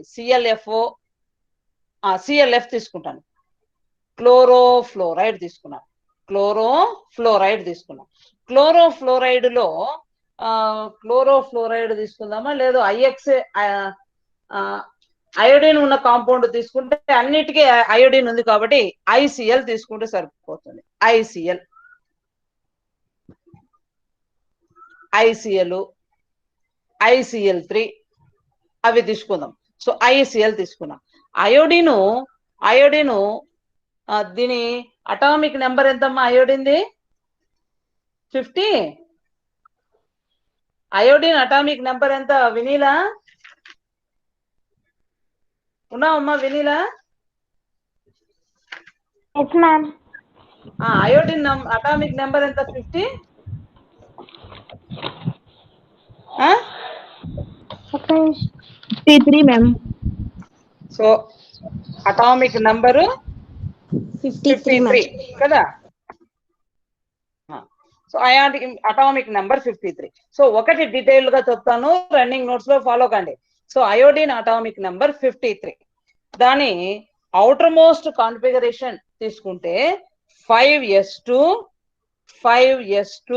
[SPEAKER 1] సిఎల్ఎఫ్ తీసుకుంటాను, క్లోరోఫ్లోరైడ్ తీసుకున్నాను. క్లోరోఫ్లోరైడ్ తీసుకుందామా లేదు అయోడిన్ ఉన్న కాంపౌండ్ తీసుకుంటే అన్నిటికీ అయోడిన్ ఉంది కాబట్టి ఐసిఎల్ తీసుకుంటే సరిపోతుంది. ఐసిఎల్3 అవి తీసుకుందాం. సో ఐసిఎల్ తీసుకున్నాం. అయోడిను దీని అటామిక్ నెంబర్ ఎంతమ్మా అయోడిన్ది 50. అయోడిన్ అటామిక్ నెంబర్ ఎంత వినీలా? ఉన్నావమ్మా Vineela?
[SPEAKER 4] Yes ma'am.
[SPEAKER 1] Iodine atomic number ఎంత 50?
[SPEAKER 3] 53 మ్యామ్.
[SPEAKER 1] సో అటామిక్ నంబరు 53 కదా. So atomic number 53. సో ఒకటి డీటెయిల్ గా చెప్తాను, రన్నింగ్ నోట్స్ లో ఫాలో కండి. So iodine atomic number 53. దాని అవుటర్ మోస్ట్ కాన్ఫిగరేషన్ తీసుకుంటే 5s2 5s2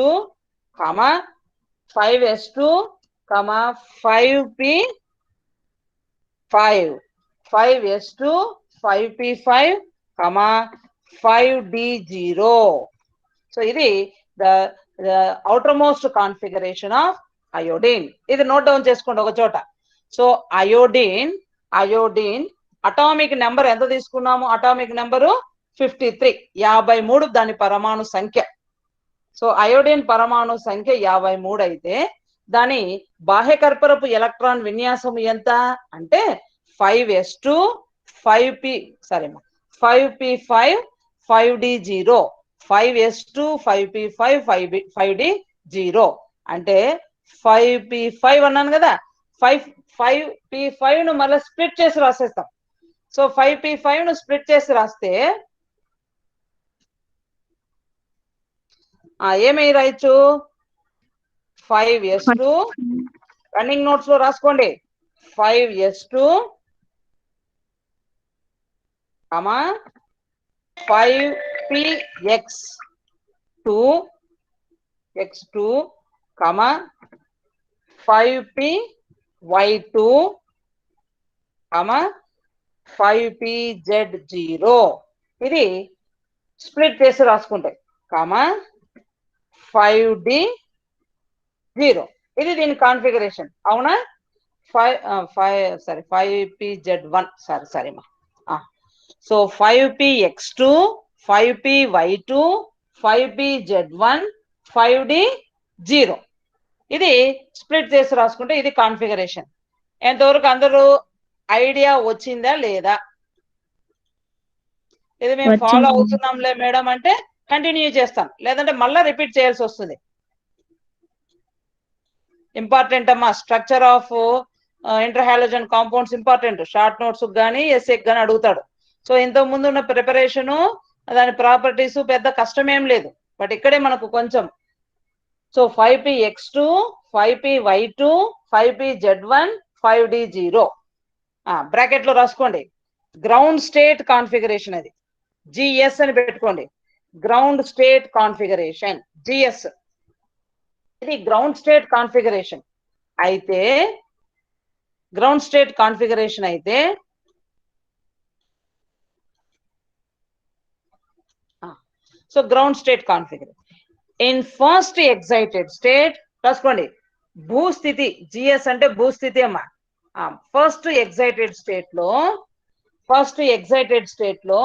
[SPEAKER 1] 5s2 5p5 5s2 5p5 5d0. So ఇది the outer most configuration of iodine. ఇది నోట్ డౌన్ చేసుకోండి ఒక చోట. సో అయోడిన్ అటామిక్ నెంబర్ ఎంత తీసుకున్నాము, అటామిక్ నెంబరు 53, 53 దాని పరమాణు సంఖ్య. సో అయోడిన్ పరమాణు సంఖ్య 53 అయితే దాని బాహ్య కర్పరపు ఎలక్ట్రాన్ విన్యాసం ఎంత అంటే 5s2 5p5 5d0 5s2 5p5 5d0 అంటే 5p5 అన్నాను కదా. 5p5 ను మళ్ళీ స్ప్లిట్ చేసి రాసేస్తాం. సో 5p5 ను స్ప్లిట్ చేసి రాస్తే ఏమై రాయొచ్చు, 5s2 రన్నింగ్ నోట్స్ లో రాసుకోండి. 5s2 5px2 5py2 5pz0 ఇది స్ప్లిట్ చేసి రాసుకుంటే 5d0. ఇది దీని కాన్ఫిగరేషన్ అవునా 5pz1 సారీ మా so 5px2 5py2 5pz1 5d0 ఇది స్ప్లిట్ చేసి రాసుకుంటే ఇది కాన్ఫిగరేషన్. ఎంతవరకు అందరూ ఐడియా వచ్చిందా లేదా? ఇది మేము ఫాలో అవుతున్నాంలే మేడం అంటే కంటిన్యూ చేస్తాం, లేదంటే మళ్ళీ రిపీట్ చేయాల్సి వస్తుంది. ఇంపార్టెంట్ అమ్మా, structure of inter halogen compounds important. Short notes కానీ ఎస్ఏకి కానీ అడుగుతాడు. సో ఇంతకు ముందు ఉన్న ప్రిపరేషను దాని ప్రాపర్టీస్ పెద్ద కష్టమేం లేదు, బట్ ఇక్కడే మనకు కొంచెం. So 5px2 5py2 5pz1 5d0 bracket లో రాసుకోండి. గ్రౌండ్ స్టేట్ కాన్ఫిగరేషన్, అది జిఎస్ అని పెట్టుకోండి. గ్రౌండ్ స్టేట్ కాన్ఫిగరేషన్ జిఎస్, ఇది గ్రౌండ్ స్టేట్ కాన్ఫిగరేషన్ అయితే so ground state configuration in first excited state రాసుకోండి. భూస్థితి జిఎస్ అంటే భూస్థితి అమ్మా. ఫస్ట్ ఎగ్జైటెడ్ స్టేట్ లో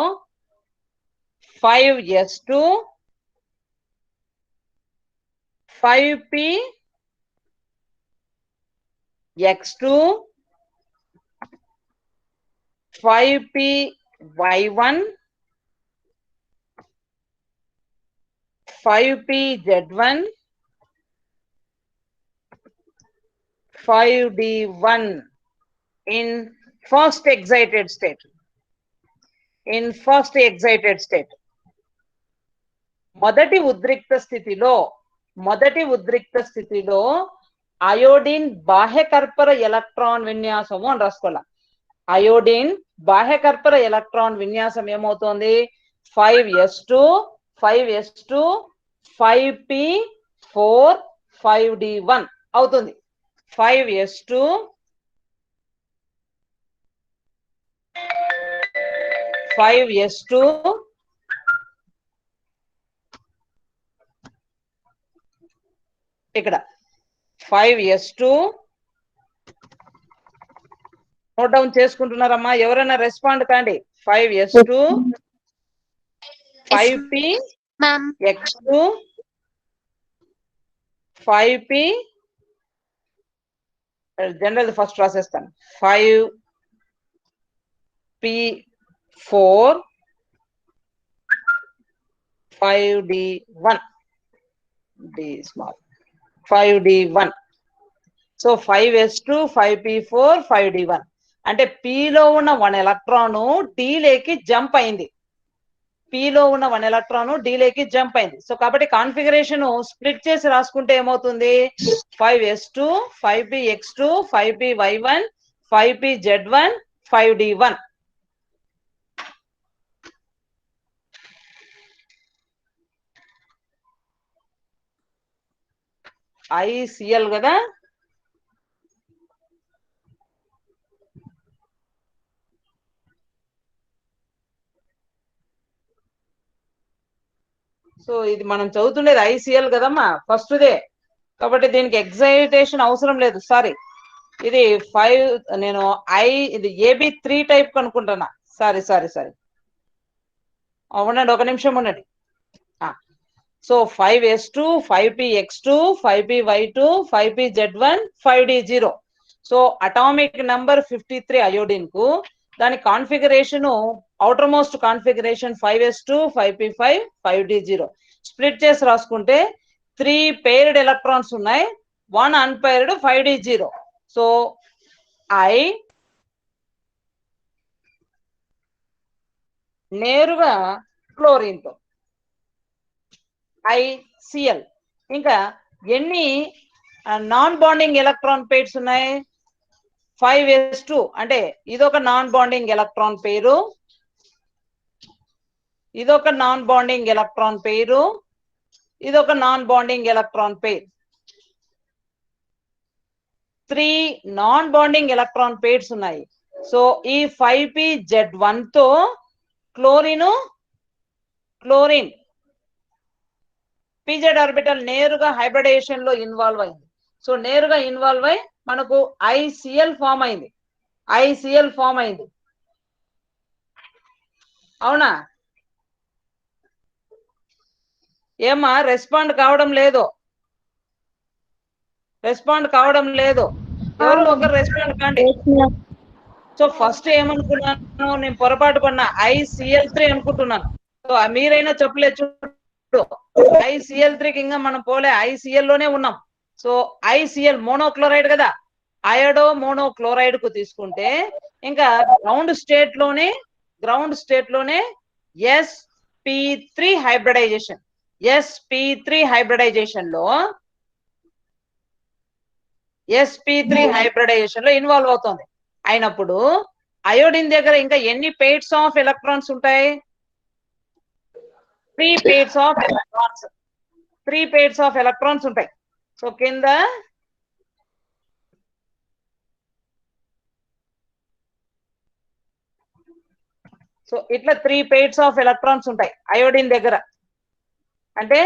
[SPEAKER 1] 5s2 5px2 5py1 5pz1 5d1 in first excited state. మొదటి ఉద్రిక్త స్థితిలో అయోడిన్ బాహ్యకర్పర ఎలక్ట్రాన్ విన్యాసము అని రాసుకోవాలి. అయోడిన్ బాహ్యకర్పర ఎలక్ట్రాన్ విన్యాసం ఏమవుతోంది? 5s2 5p4 5d1 అవుతుంది. 5s2 ఇక్కడ 5s2 నోట్ డౌన్ చేసుకుంటున్నారమ్మా? ఎవరైనా రెస్పాండ్ కాండి. 5s2 5px2 5p general first రాసేస్తాను. 5p4 5d1 d small 5d1. So 5s2 5p4 5d1 అంటే పిలో ఉన్న 1 ఎలక్ట్రాను డీలోకి జంప్ అయింది. సో కాబట్టి కాన్ఫిగరేషన్ స్ప్లిట్ చేసి రాసుకుంటే ఏమవుతుంది? 5s2 5px2 5py1 5pz1 5d1. ICl కదా. సో ఇది మనం చదువుతుండేది ICl కదమ్మా, ఫస్ట్దే. కాబట్టి దీనికి ఎగ్జైటేషన్ అవసరం లేదు. సారీ, ఇది 5 నేను ఇది AB3 టైప్ అనుకుంటున్నా. సారీ ఉండండి, ఒక నిమిషం ఉండండి. So 5s2 5px2 5py2 5pz1 5d0. So atomic number 53 iodine కు దాని configuration outer most configuration 5s2 5p5 5d0 split చేసి రాసుకుంటే 3 paired ఎలక్ట్రాన్స్ ఉన్నాయి, 1 unpaired 5d0. సో నేరుగా క్లోరిన్ తో ICl. ఇంకా ఎన్ని నాన్ బాండింగ్ ఎలక్ట్రాన్ పెయిర్స్ ఉన్నాయి? 5s2 అంటే ఇదొక నాన్ బాండింగ్ ఎలక్ట్రాన్ పేరు, ఇదొక నాన్ బాండింగ్ ఎలక్ట్రాన్ పేరు, ఇదొక non bonding electron pair. 3 non bonding electron pairs ఉన్నాయి. సో ఈ 5pz1 తో క్లోరిన్ pz ఆర్బిటల్ నేరుగా హైబ్రిడేషన్ లో ఇన్వాల్వ్ అయింది. సో నేరుగా ఇన్వాల్వ్ అయి మనకు ఐసిఎల్ ఫామ్ అయింది. ఐసిఎల్ ఫామ్ అయింది. అవునా? ఏమ్మా రెస్పాండ్ కావడం లేదు? రెస్పాండ్ కావడం లేదు. ఎవరు ఒకరు రెస్పాండ్ కాండి. సో ఫస్ట్ ఏమనుకున్నాను నేను, పొరపాటు పడిన ICl3 అనుకుంటున్నాను. సో మీరైనా చెప్పలేదు చూడు, ICl3కి ఇంకా మనం పోలే, ICl లోనే ఉన్నాం. సో ICl మోనోక్లోరైడ్ కదా, అయోడో మోనోక్లోరైడ్ కు తీసుకుంటే ఇంకా గ్రౌండ్ స్టేట్ లోనే sp3 హైబ్రిడైజేషన్, sp3 హైబ్రిడైజేషన్ లో ఇన్వాల్వ్ అవుతుంది. అయినప్పుడు అయోడిన్ దగ్గర ఇంకా ఎన్ని పెయిర్స్ ఆఫ్ ఎలక్ట్రాన్స్ ఉంటాయి? 3 పెయిర్స్ ఆఫ్ ఎలక్ట్రాన్స్ ఉంటాయి. సో కింద సో ఇట్లా 3 పెయిర్స్ ఆఫ్ ఎలక్ట్రాన్స్ ఉంటాయి అయోడిన్ దగ్గర. అంటే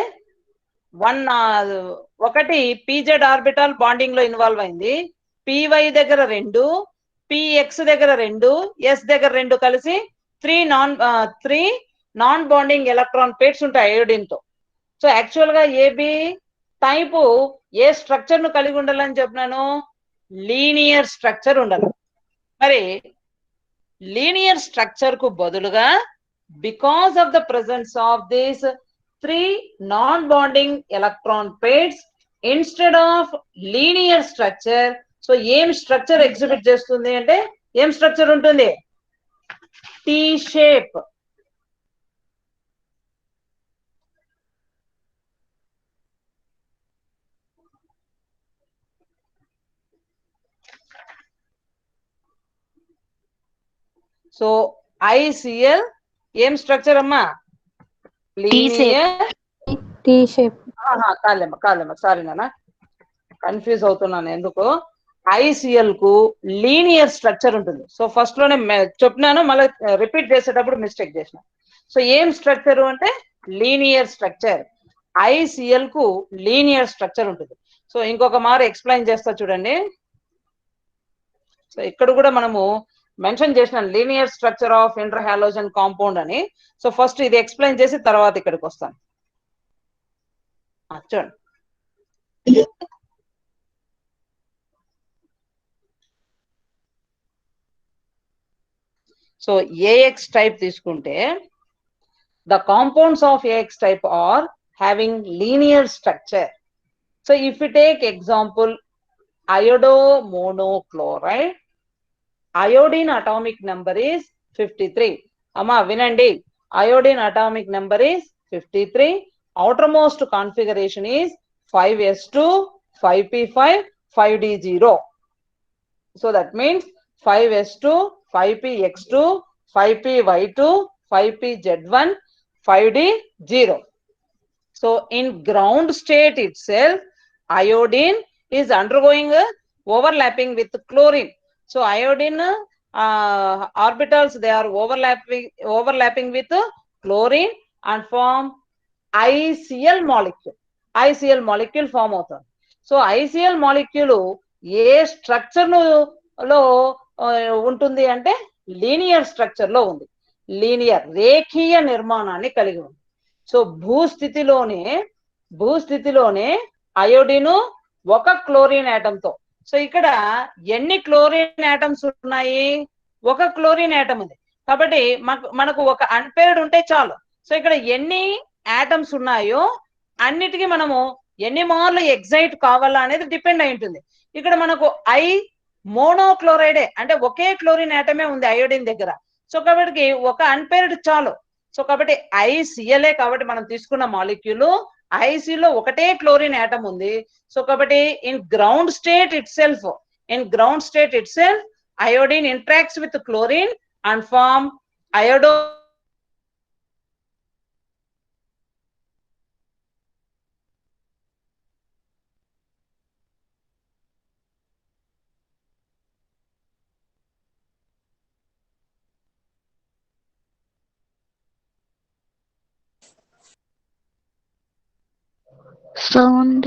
[SPEAKER 1] ఒకటి పీజెడ్ ఆర్బిటాల్ బాండింగ్ లో ఇన్వాల్వ్ అయింది, పీవై దగ్గర 2, పిఎక్స్ దగ్గర 2, ఎస్ దగ్గర 2 కలిసి 3 నాన్ బాండింగ్ ఎలక్ట్రాన్ పెయిర్స్ ఉంటాయి అయోడిన్ తో. సో యాక్చువల్ గా ఏబి టైపు ఏ స్ట్రక్చర్ ను కలిగి ఉండాలని చెప్పినాను? లీనియర్ స్ట్రక్చర్ ఉండాలి. మరి లీనియర్ స్ట్రక్చర్ కు బదులుగా because of the presence of this 3 non bonding electron pairs, instead of linear structure, so ఏం స్ట్రక్చర్ ఎగ్జిబిట్ చేస్తుంది అంటే ఏం స్ట్రక్చర్ ఉంటుంది? T shape. సో ఐసిఎల్ ఏం స్ట్రక్చర్ అమ్మా? Linear
[SPEAKER 2] T shape.
[SPEAKER 1] కాలేమ్మా సారీ నాన్న, కన్ఫ్యూజ్ అవుతున్నాను ఎందుకు. ఐసిఎల్ కు లీనియర్ స్ట్రక్చర్ ఉంటుంది. సో ఫస్ట్ లోనే చెప్పినాను, మళ్ళీ రిపీట్ చేసేటప్పుడు మిస్టేక్ చేసిన. సో ఏం స్ట్రక్చర్ అంటే లీనియర్ స్ట్రక్చర్. ఐసిఎల్ కు లీనియర్ స్ట్రక్చర్ ఉంటుంది. సో ఇంకొక మారు ఎక్స్ప్లెయిన్ చేస్తా చూడండి. సో ఇక్కడ కూడా మనము మెన్షన్ చేసిన linear structure of inter halogen compound అని. సో ఫస్ట్ ఇది ఎక్స్ప్లెయిన్ చేసి తర్వాత ఇక్కడికి వస్తాను. చూడండి, సో ఏఎక్స్ టైప్ తీసుకుంటే the compounds of AX type are having linear structure. So if we take example iodomonochloride, iodine atomic number is 53. Amma vinandi, iodine atomic number is 53. Outermost configuration is 5s2, 5p5, 5d0. So that means 5s2, 5px2, 5py2, 5pz1, 5d0. So in ground state itself, iodine is undergoing overlapping with chlorine. So iodine orbitals, they are overlapping with chlorine and form ICl molecule. ICl molecule form అవుతుంది. సో ICl molecule ఏ స్ట్రక్చర్ లో ఉంటుంది అంటే లీనియర్ స్ట్రక్చర్ లో ఉంది. లీనియర్ రేఖీయ నిర్మాణాన్ని కలిగి ఉంది. సో భూస్థితిలోనే అయోడిన్ ఒక క్లోరిన్ ఆటమ్ తో. సో ఇక్కడ ఎన్ని క్లోరిన్ ఆటమ్స్ ఉన్నాయి? ఒక క్లోరిన్ ఆటమ్ ఉంది. కాబట్టి మనకు ఒక అన్పేర్డ్ ఉంటే చాలు. సో ఇక్కడ ఎన్ని ఆటమ్స్ ఉన్నాయో అన్నిటికీ మనము ఎన్ని మార్లు ఎగ్జైట్ కావాలా అనేది డిపెండ్ అయి ఉంటుంది. ఇక్కడ మనకు మోనోక్లోరైడే అంటే ఒకే క్లోరిన్ ఆటమే ఉంది అయోడిన్ దగ్గర. సో కాబట్టి ఒక అన్పేర్డ్ చాలు. సో కాబట్టి ఐసిఎల్ఏ కాబట్టి మనం తీసుకున్న మాలిక్యూల్ ఐసిలో ఒకటే క్లోరిన్ ఆటమ్ ఉంది. సో కాబట్టి in ground state it self iodine interacts with chlorine and form iodo
[SPEAKER 3] sound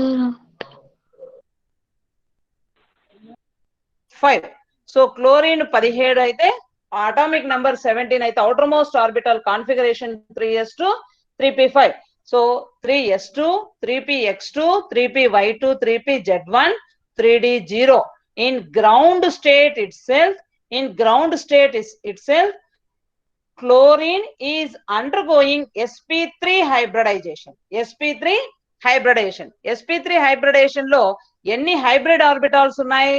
[SPEAKER 1] 5. So chlorine 17 అయితే అటామిక్ నెంబర్ 17 అయితే outer most orbital configuration 3s2 3p5. So 3s2 3px2 3py2 3pz1 3d0 in ground state itself. Chlorine is undergoing sp3 hybridization. sp3 hybridization లో ఎన్ని హైబ్రిడ్ ఆర్బిటాల్స్ ఉన్నాయి?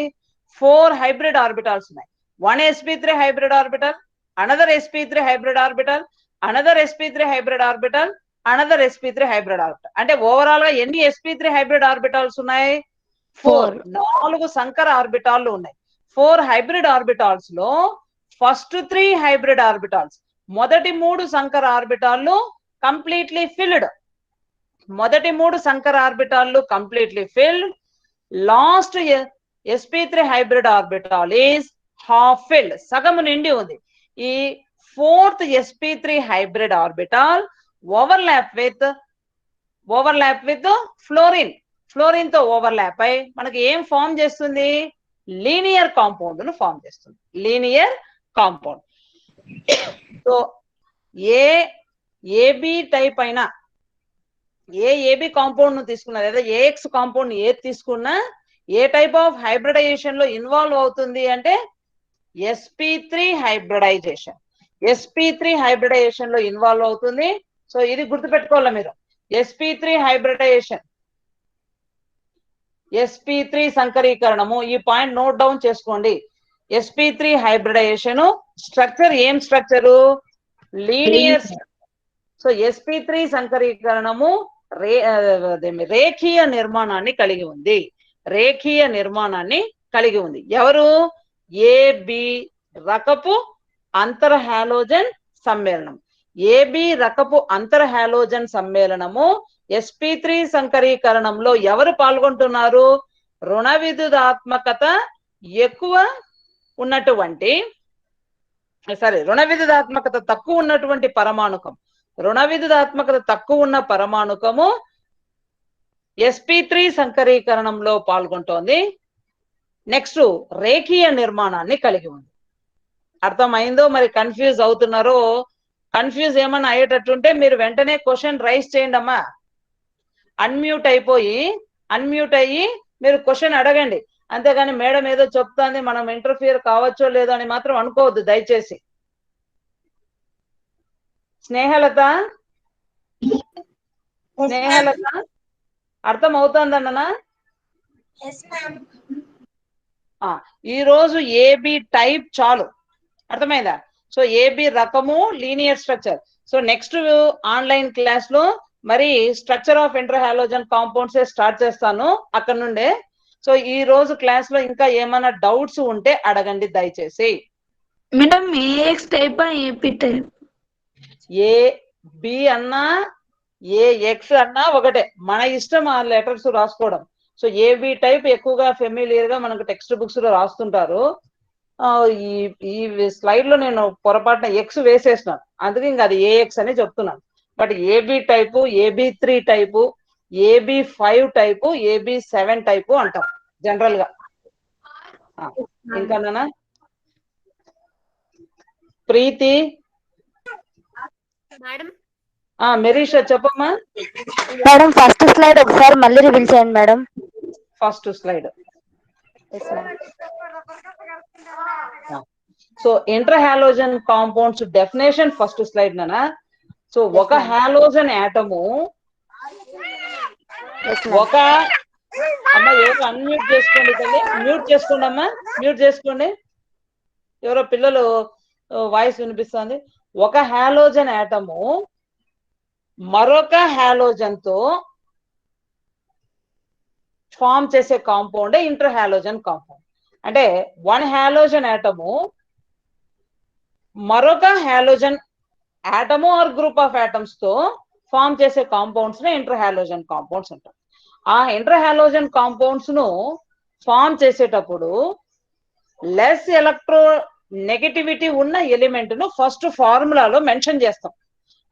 [SPEAKER 1] 4 హైబ్రిడ్ ఆర్బిటాల్స్ ఉన్నాయి. 1 sp3 hybrid orbital, another sp3 hybrid orbital, another sp3 hybrid orbital, another sp3 hybrid orbital. అంటే ఓవరాల్ గా ఎన్ని sp3 హైబ్రిడ్ ఆర్బిటాల్స్ ఉన్నాయి? 4. 4 సంకర ఆర్బిటాల్లు ఉన్నాయి. 4 హైబ్రిడ్ ఆర్బిటాల్స్ లో ఫస్ట్ 3 హైబ్రిడ్ ఆర్బిటాల్స్, మొదటి 3 సంకర ఆర్బిటాల్లు completely filled. Last sp3 hybrid orbital is half filled, సగము నిండి ఉంది. ఈ 4th sp3 hybrid orbital overlap with fluorine తో ఓవర్లాప్ అయి మనకి ఏం ఫామ్ చేస్తుంది? లీనియర్ కాంపౌండ్ ను ఫామ్ చేస్తుంది. సో ఏబి టైప్ అయినా, ఏబి కాంపౌండ్ ను తీసుకున్నా లేదా ఏఎక్స్ కాంపౌండ్ ఏది తీసుకున్నా ఏ టైప్ ఆఫ్ హైబ్రిడైజేషన్ లో ఇన్వాల్వ్ అవుతుంది అంటే sp3 హైబ్రిడైజేషన్ లో ఇన్వాల్వ్ అవుతుంది. సో ఇది గుర్తుపెట్టుకోవాలి మీరు. sp3 సంకరీకరణము, ఈ పాయింట్ నోట్ డౌన్ చేసుకోండి. sp3 హైబ్రిడైజేషన్ స్ట్రక్చర్ ఏం స్ట్రక్చరు? లీనియర్. సో sp3 సంకరీకరణము రేఖీయ నిర్మాణాన్ని కలిగి ఉంది. ఎవరు? ఏబి రకపు అంతర్ హాలోజన్ సమ్మేళనము. sp3 సంకరీకరణంలో ఎవరు పాల్గొంటున్నారు? రుణ విద్యుదాత్మకత తక్కువ ఉన్నటువంటి పరమాణుకము sp3 సంకరీకరణంలో పాల్గొంటోంది. నెక్స్ట్ రేఖీయ నిర్మాణాన్ని కలిగి ఉంది. అర్థమైందో? మరి కన్ఫ్యూజ్ అవుతున్నారో? కన్ఫ్యూజ్ ఏమన్నా అయ్యేటట్టుంటే మీరు వెంటనే క్వశ్చన్ రైజ్ చేయండి అమ్మా. అన్మ్యూట్ అయ్యి మీరు క్వశ్చన్ అడగండి. అంతేగాని మేడం ఏదో చెప్తాంది మనం ఇంటర్ఫియర్ కావచ్చో లేదో అని మాత్రం అనుకోవద్దు దయచేసి. స్నేహలత అర్థం అవుతుందన్నా? ఈ రోజు ఏబి టైప్ చాలు, అర్థమైందా? సో ఏబి రకము linear structure. So next online class లో మరి structure of inter halogen compounds start చేస్తాను అక్కడ నుండే. సో ఈ రోజు క్లాస్ లో ఇంకా ఏమైనా డౌట్స్ ఉంటే అడగండి దయచేసి.
[SPEAKER 3] Madam AX type AP type?
[SPEAKER 1] A B అన్నా ఏఎక్స్ అన్నా ఒకటే, మన ఇష్టం ఆ లెటర్స్ రాసుకోవడం. సో ఏబి టైప్ ఎక్కువగా ఫెమిలియర్ గా మనకు టెక్స్ట్ బుక్స్ లో రాస్తుంటారు. ఈ స్లైడ్ లో నేను పొరపాటున ఎక్స్ వేసేసినాను, అందుకే ఇంకా అది ఏఎక్స్ అని చెప్తున్నాను. బట్ ఏబి టైపు, ఏబి3 టైపు, ఏబి5 టైపు, ఏబి7 టైపు అంటాం జనరల్ గా. ఇంకా ప్రీతి, మెరీషా చెప్పమ్మా.
[SPEAKER 2] మేడం ఫస్ట్ స్లైడ్ ఒకసారి మళ్ళీ రివీల్ చేయండి madam.
[SPEAKER 1] First slide. So inter halogen compounds definition first slide నానా. సో ఒక హాలోజన్ యాటము ఒక అమ్మ ఎవరు అన్మ్యూట్ చేసుకోండి తల్లి, మ్యూట్ చేసుకోండి. ఎవరో పిల్లలు వాయిస్ వినిపిస్తుంది. ఒక హాలోజన్ యాటము మరొక హాలోజన్ తో ఫామ్ చేసే కాంపౌండ్ ఇంటర్ హాలోజన్ కాంపౌండ్. అంటే వన్ హాలోజన్ యాటము మరొక halogen atom or group of atoms తో ఫామ్ చేసే కాంపౌండ్స్ ని ఇంటర్ హాలోజన్ కాంపౌండ్స్ అంటారు. ఆ ఇంటర్ హాలోజన్ కాంపౌండ్స్ ను ఫామ్ చేసేటప్పుడు లెస్ ఎలక్ట్రో నెగటివిటీ ఉన్న ఎలిమెంట్ ను ఫస్ట్ ఫార్ములాలో మెన్షన్ చేస్తాం.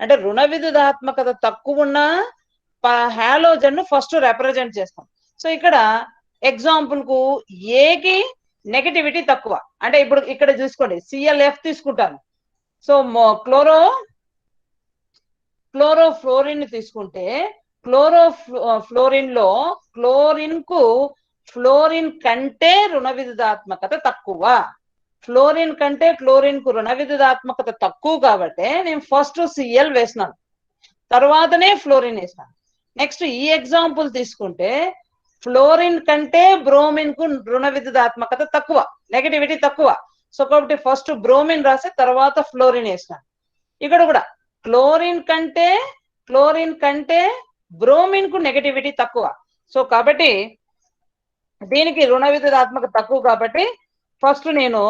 [SPEAKER 1] అంటే రుణ విద్యుదాత్మకత తక్కువ ఉన్న హాలోజన్ ను ఫస్ట్ రిప్రజెంట్ చేస్తాం. సో ఇక్కడ ఎగ్జాంపుల్ కు ఏకి నెగటివిటీ తక్కువ. అంటే ఇప్పుడు ఇక్కడ చూసుకోండి, ClF తీసుకుంటాను. సో క్లోరోఫ్లోరిన్ తీసుకుంటే ఫ్లోరిన్ లో ఫ్లోరిన్ కంటే రుణ విద్యుదాత్మకత తక్కువ. ఫ్లోరిన్ కంటే క్లోరిన్ కు రుణ విద్యుదాత్మకత తక్కువ కాబట్టి నేను ఫస్ట్ Cl వేసినాను, తర్వాతనే ఫ్లోరిన్ వేసినాను. నెక్స్ట్ ఈ ఎగ్జాంపుల్ తీసుకుంటే ఫ్లోరిన్ కంటే బ్రోమిన్ కు రుణ విద్యుదాత్మకత తక్కువ, నెగటివిటీ తక్కువ. సో కాబట్టి ఫస్ట్ బ్రోమిన్ రాసి తర్వాత ఫ్లోరిన్ వేసినాను. ఇక్కడ కూడా క్లోరిన్ కంటే బ్రోమిన్ కు నెగటివిటీ తక్కువ. సో కాబట్టి దీనికి రుణ విద్యుదాత్మకత తక్కువ కాబట్టి ఫస్ట్ నేను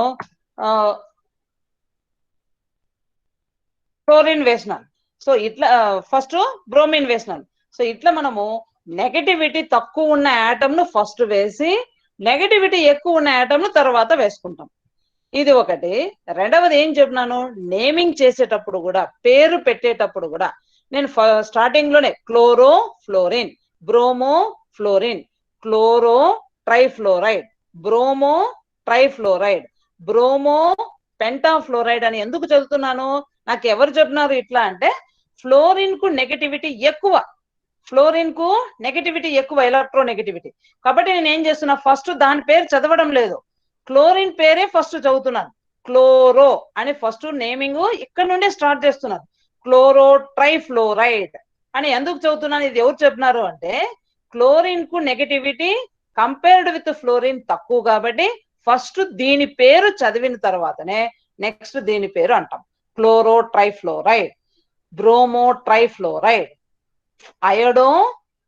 [SPEAKER 1] క్లోరిన్ వేసినాను. సో ఇట్లా ఫస్ట్ బ్రోమిన్ వేసినాను. సో ఇట్లా మనము నెగటివిటీ తక్కువ ఉన్న ఆటమ్ ను ఫస్ట్ వేసి నెగటివిటీ ఎక్కువ ఉన్న ఆటమ్ ను తర్వాత వేసుకుంటాం. ఇది ఒకటి. రెండవది ఏం చెప్పినాను, నేమింగ్ చేసేటప్పుడు కూడా, పేరు పెట్టేటప్పుడు కూడా నేను స్టార్టింగ్ లోనే chlorofluorine, bromofluorine, chloro trifluoride, bromo trifluoride, bromo pentafluoride అని ఎందుకు చదువుతున్నాను? నాకు ఎవరు చెప్పినారు ఇట్లా అంటే, ఫ్లోరిన్ కు నెగటివిటీ ఎక్కువ, ఎలక్ట్రోనెగటివిటీ. కాబట్టి నేను ఏం చేస్తున్నా, ఫస్ట్ దాని పేరు చదవడం లేదు, క్లోరిన్ పేరే ఫస్ట్ చదువుతున్నాను. క్లోరో అని ఫస్ట్ నేమింగ్ ఇక్కడ నుండే స్టార్ట్ చేస్తున్నాను. క్లోరో ట్రైఫ్లోరైడ్ అని ఎందుకు చదువుతున్నాను, ఇది ఎవరు చెప్పినారు అంటే, క్లోరిన్ కు నెగటివిటీ కంపేర్డ్ విత్ ఫ్లోరిన్ తక్కువ కాబట్టి ఫస్ట్ దీని పేరు చదివిన తర్వాతనే నెక్స్ట్ దీని పేరు అంటాం. Chloro trifluoride, bromo trifluoride, iodo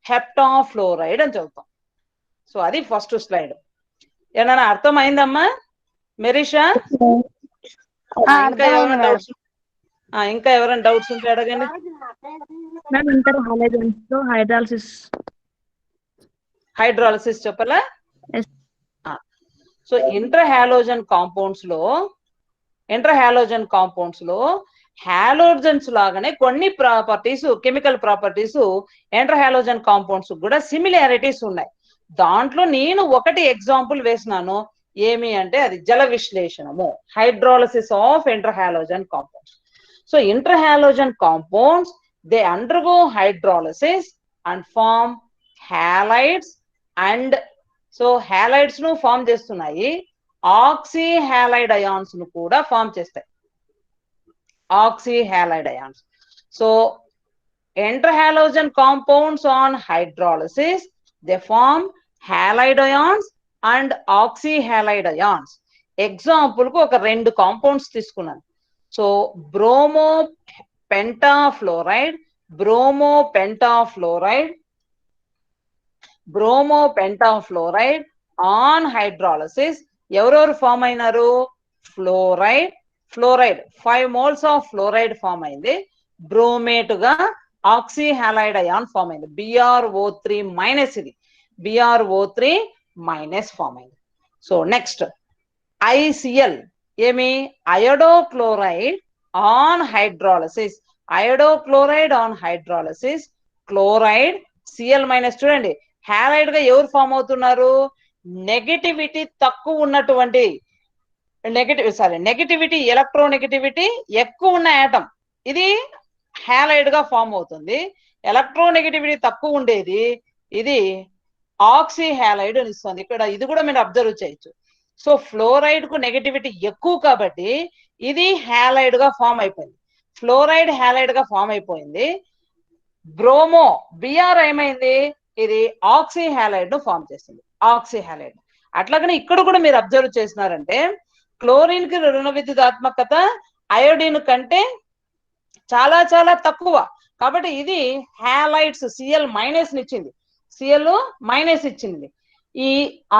[SPEAKER 1] heptafluoride అని చదువుతాం. సో అది ఫస్ట్ స్లైడ్. ఏమన్నా అర్థమైందమ్మా మెరీషా? ఇంకా ఎవరైనా డౌట్స్ ఉంటే అడగండి. హైడ్రాలసిస్ చెప్పలా? సో ఇంటర్ హాలోజన్ కాంపౌండ్స్ లో హాలోజన్స్ లాగానే కొన్ని properties, chemical properties inter halogen compounds కూడా సిమిలారిటీస్ ఉన్నాయి. దాంట్లో నేను ఒకటి ఎగ్జాంపుల్ వేసినాను, ఏమి అంటే అది జల విశ్లేషణము, hydrolysis of inter halogen compounds. So inter halogen compounds they undergo hydrolysis and form halides, and so halides ను ఫామ్ చేస్తున్నాయి, ఆక్సీ హాలైడ్ అయాన్స్ ను కూడా ఫామ్ చేస్తాయి, oxy halide ions. So interhalogen compounds on hydrolysis they form halide ions and oxy halide ions. Example కు ఒక 2 కాంపౌండ్స్ తీసుకున్నాను. So bromo pentafluoride on hydrolysis ఎవరెవరు ఫామ్ అయినారు? Fluoride 5 moles of fluoride form అయింది, బ్రోమేట్ గా ఆక్సీ హాలైడ్ అయాన్ ఫామ్ అయింది, BrO3 మైనస్, ఇది BrO3 మైనస్ ఫామ్ అయింది. సో నెక్స్ట్ ICl ఏమి, iodochloride on hydrolysis, chloride Cl minus. చూడండి హాలైడ్ గా ఎవరు ఫామ్ అవుతున్నారు? నెగటివిటీ తక్కువ ఉన్నటువంటి నెగటివిటీ ఎలక్ట్రోనెగటివిటీ ఎక్కువ ఉన్న ఆటం ఇది హాలైడ్ గా ఫామ్ అవుతుంది. ఎలక్ట్రోనెగటివిటీ తక్కువ ఉండేది ఇది ఆక్సీ హాలైడ్ అని ఇస్తుంది. ఇక్కడ ఇది కూడా మీరు అబ్జర్వ్ చేయొచ్చు. సో ఫ్లోరైడ్ కు నెగటివిటీ ఎక్కువ కాబట్టి ఇది హాలైడ్ గా ఫామ్ అయిపోయింది, ఫ్లోరైడ్ హాలైడ్ గా ఫామ్ అయిపోయింది. బ్రోమో Br ఏమైంది, ఇది ఆక్సీ హాలైడ్ ను ఫామ్ చేస్తుంది, ఆక్సీ హాలైడ్. అట్లాగనే ఇక్కడ కూడా మీరు అబ్జర్వ్ చేసినారంటే క్లోరిన్ కి రుణ విద్యుదాత్మకత అయోడిన్ కంటే చాలా చాలా తక్కువ కాబట్టి ఇది హాలైడ్స్ Cl మైనస్ ఇచ్చింది. ఈ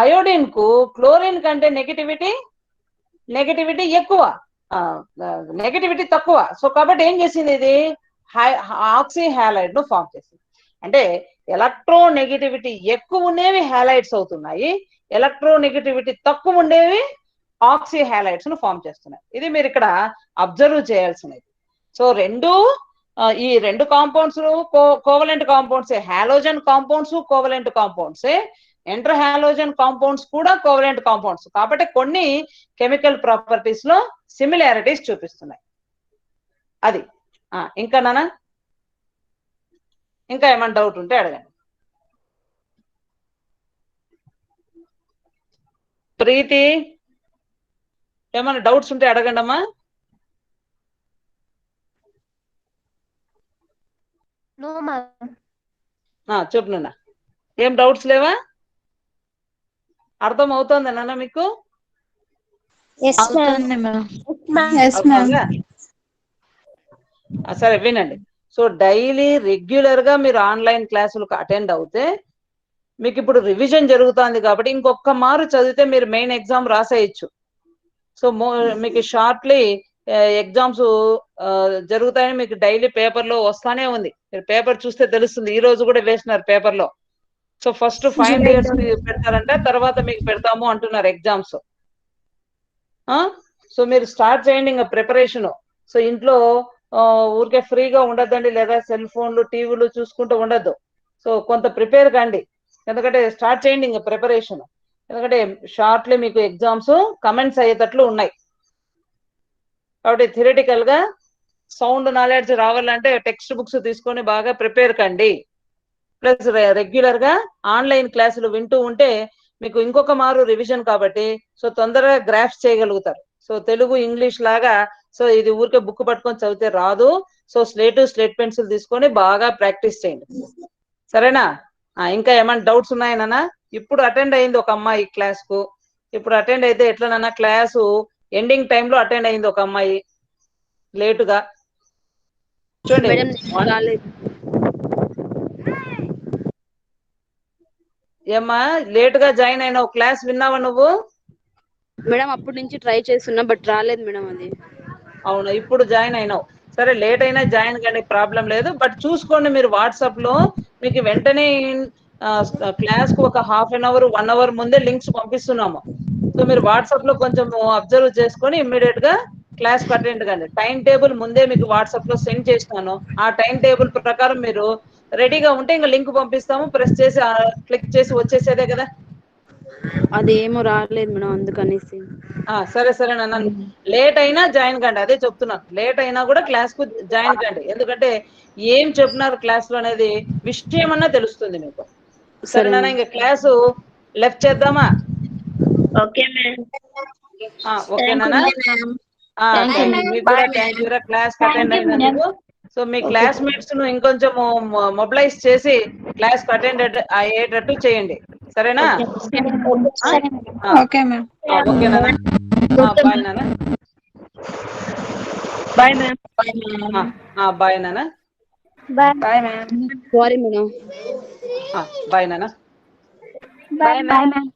[SPEAKER 1] అయోడిన్ కు క్లోరిన్ కంటే నెగటివిటీ ఎక్కువ, నెగటివిటీ తక్కువ. సో కాబట్టి ఏం చేసింది, ఇది ఆక్సీ హాలైడ్ ను ఫామ్ చేసింది. అంటే ఎలక్ట్రోనెగటివిటీ ఎక్కువ ఉండేవి హాలైడ్స్ అవుతున్నాయి, ఎలక్ట్రోనెగటివిటీ తక్కువ ఉండేవి ఆక్సీ హాలైడ్స్ ను ఫామ్ చేస్తున్నాయి. ఇది మీరు ఇక్కడ అబ్జర్వ్ చేయాల్సినది. సో ఈ రెండు compounds covalent compounds, halogen compounds covalent compounds. Enter halogen compounds కూడా కోవలెంట్ కాంపౌండ్స్ కాబట్టి కొన్ని కెమికల్ ప్రాపర్టీస్ లో సిమిలారిటీస్ చూపిస్తున్నాయి. అది ఇంకా నాన్న ఇంకా ఏమైనా డౌట్ ఉంటే అడగండి. ప్రీతి ఏమైనా డౌట్స్ ఉంటే అడగండి అమ్మా. చెప్పు నాన్న, ఏం డౌట్స్ లేవా? అర్థం అవుతోంది నాన్న మీకు? సరే వినండి. సో డైలీ రెగ్యులర్ గా మీరు ఆన్లైన్ క్లాసులకు అటెండ్ అవుతే మీకు ఇప్పుడు రివిజన్ జరుగుతుంది కాబట్టి ఇంకొక మారు చదివితే మీరు మెయిన్ ఎగ్జామ్ రాసేయచ్చు. సో మీకు షార్ట్లీ ఎగ్జామ్స్ జరుగుతాయని మీకు డైలీ పేపర్ లో వస్తానే ఉంది. మీరు పేపర్ చూస్తే తెలుస్తుంది. ఈ రోజు కూడా వేసినారు పేపర్ లో. సో ఫస్ట్ ఫైనల్ ఇయర్స్ పెడతారంటే తర్వాత మీకు పెడతాము అంటున్నారు ఎగ్జామ్స్. సో మీరు స్టార్ట్ చేయండి ఇంకా ప్రిపరేషన్. సో ఇంట్లో ఊరికే ఫ్రీగా ఉండద్దండి, లేదా సెల్ ఫోన్లు టీవీలు చూసుకుంటూ ఉండద్దు. సో కొంత ప్రిపేర్ కండి, ఎందుకంటే స్టార్ట్ చేయండి ఇంకా ప్రిపరేషన్. ఎందుకంటే షార్ట్లీ మీకు ఎగ్జామ్స్ కమెంట్స్ అయ్యేటట్లు ఉన్నాయి. కాబట్టి థియరిటికల్ గా సౌండ్ నాలెడ్జ్ రావాలంటే టెక్స్ట్ బుక్స్ తీసుకొని బాగా ప్రిపేర్ కండి. ప్లస్ రెగ్యులర్ గా ఆన్లైన్ క్లాసులు వింటూ ఉంటే మీకు ఇంకొక మారు రివిజన్ కాబట్టి సో తొందరగా గ్రాఫ్స్ చేయగలుగుతారు. సో తెలుగు ఇంగ్లీష్ లాగా సో ఇది ఊరికే బుక్ పట్టుకొని చదివితే రాదు. సో స్లేట్ పెన్సిల్ తీసుకొని బాగా ప్రాక్టీస్ చేయండి, సరేనా? ఇంకా ఏమైనా డౌట్స్ ఉన్నాయన్నా? ఇప్పుడు అటెండ్ అయింది ఒక అమ్మాయి క్లాస్ కు. ఇప్పుడు అటెండ్ అయితే ఎట్లనన్నా క్లాసు ఎండింగ్ టైంలో అటెండ్ అయింది ఒక అమ్మాయి లేటుగా. చూడండి ఏమ్మా లేటుగా జాయిన్ అయినావు, క్లాస్ విన్నావా నువ్వు?
[SPEAKER 5] మేడం అప్పటి నుంచి ట్రై చేస్తున్నా బట్ రాలేదు మేడం అది.
[SPEAKER 1] అవును, ఇప్పుడు జాయిన్ అయినావు. సరే లేట్ అయినా జాయిన్ కానీ ప్రాబ్లం లేదు. బట్ చూసుకోండి మీరు వాట్సాప్ లో మీకు వెంటనే క్లాస్ కు ఒక హాఫ్ అన్ అవర్ 1 అవర్ ముందే లింక్స్ పంపిస్తున్నాము. సో మీరు వాట్సాప్ లో కొంచెం అబ్జర్వ్ చేసుకొని ఇమ్మీడియట్ గా క్లాస్ కు అటెండ్ కండి. టైం టేబుల్ ముందే మీకు వాట్సాప్ లో సెండ్ చేసినాను. ఆ టైం టేబుల్ ప్రకారం మీరు రెడీగా ఉంటే ఇంకా లింక్ పంపిస్తాము, ప్రెస్ చేసి క్లిక్ చేసి వచ్చేసేదే కదా.
[SPEAKER 5] అదేమో రాలేదు మేడం అందుకనేసి.
[SPEAKER 1] సరే సరే నాన్న, లేట్ అయినా జాయిన్ కండి, అదే చెప్తున్నాను. లేట్ అయినా కూడా క్లాస్ కు జాయిన్ కండి, ఎందుకంటే ఏం చెప్తున్నారు క్లాస్ లో అనేది విషయం అన్నా తెలుస్తుంది మీకు. సరే నాన్న, ఇంకా క్లాసు లెఫ్ట్ చేద్దామా?
[SPEAKER 3] Okay ma'am.
[SPEAKER 1] ఓకే నాన్న, మీకు కూడా థ్యాంక్ యూ క్లాస్ అటెండ్ అయినందుకు. సో మీ క్లాస్మేట్స్ ను ఇంకొంచెం మొబిలైజ్ చేసి క్లాస్ అటెండ్ అయ్యేటట్టు చేయండి, సరేనా?
[SPEAKER 4] Okay ma'am.
[SPEAKER 1] ఓకే నాన్న, బాయ్ నాన్న.
[SPEAKER 3] Bye ma'am.
[SPEAKER 1] బాయ్ నాన్న.
[SPEAKER 4] Bye ma'am.
[SPEAKER 5] Sorry madam.
[SPEAKER 1] Bye నాన్న.
[SPEAKER 4] Bye ma'am.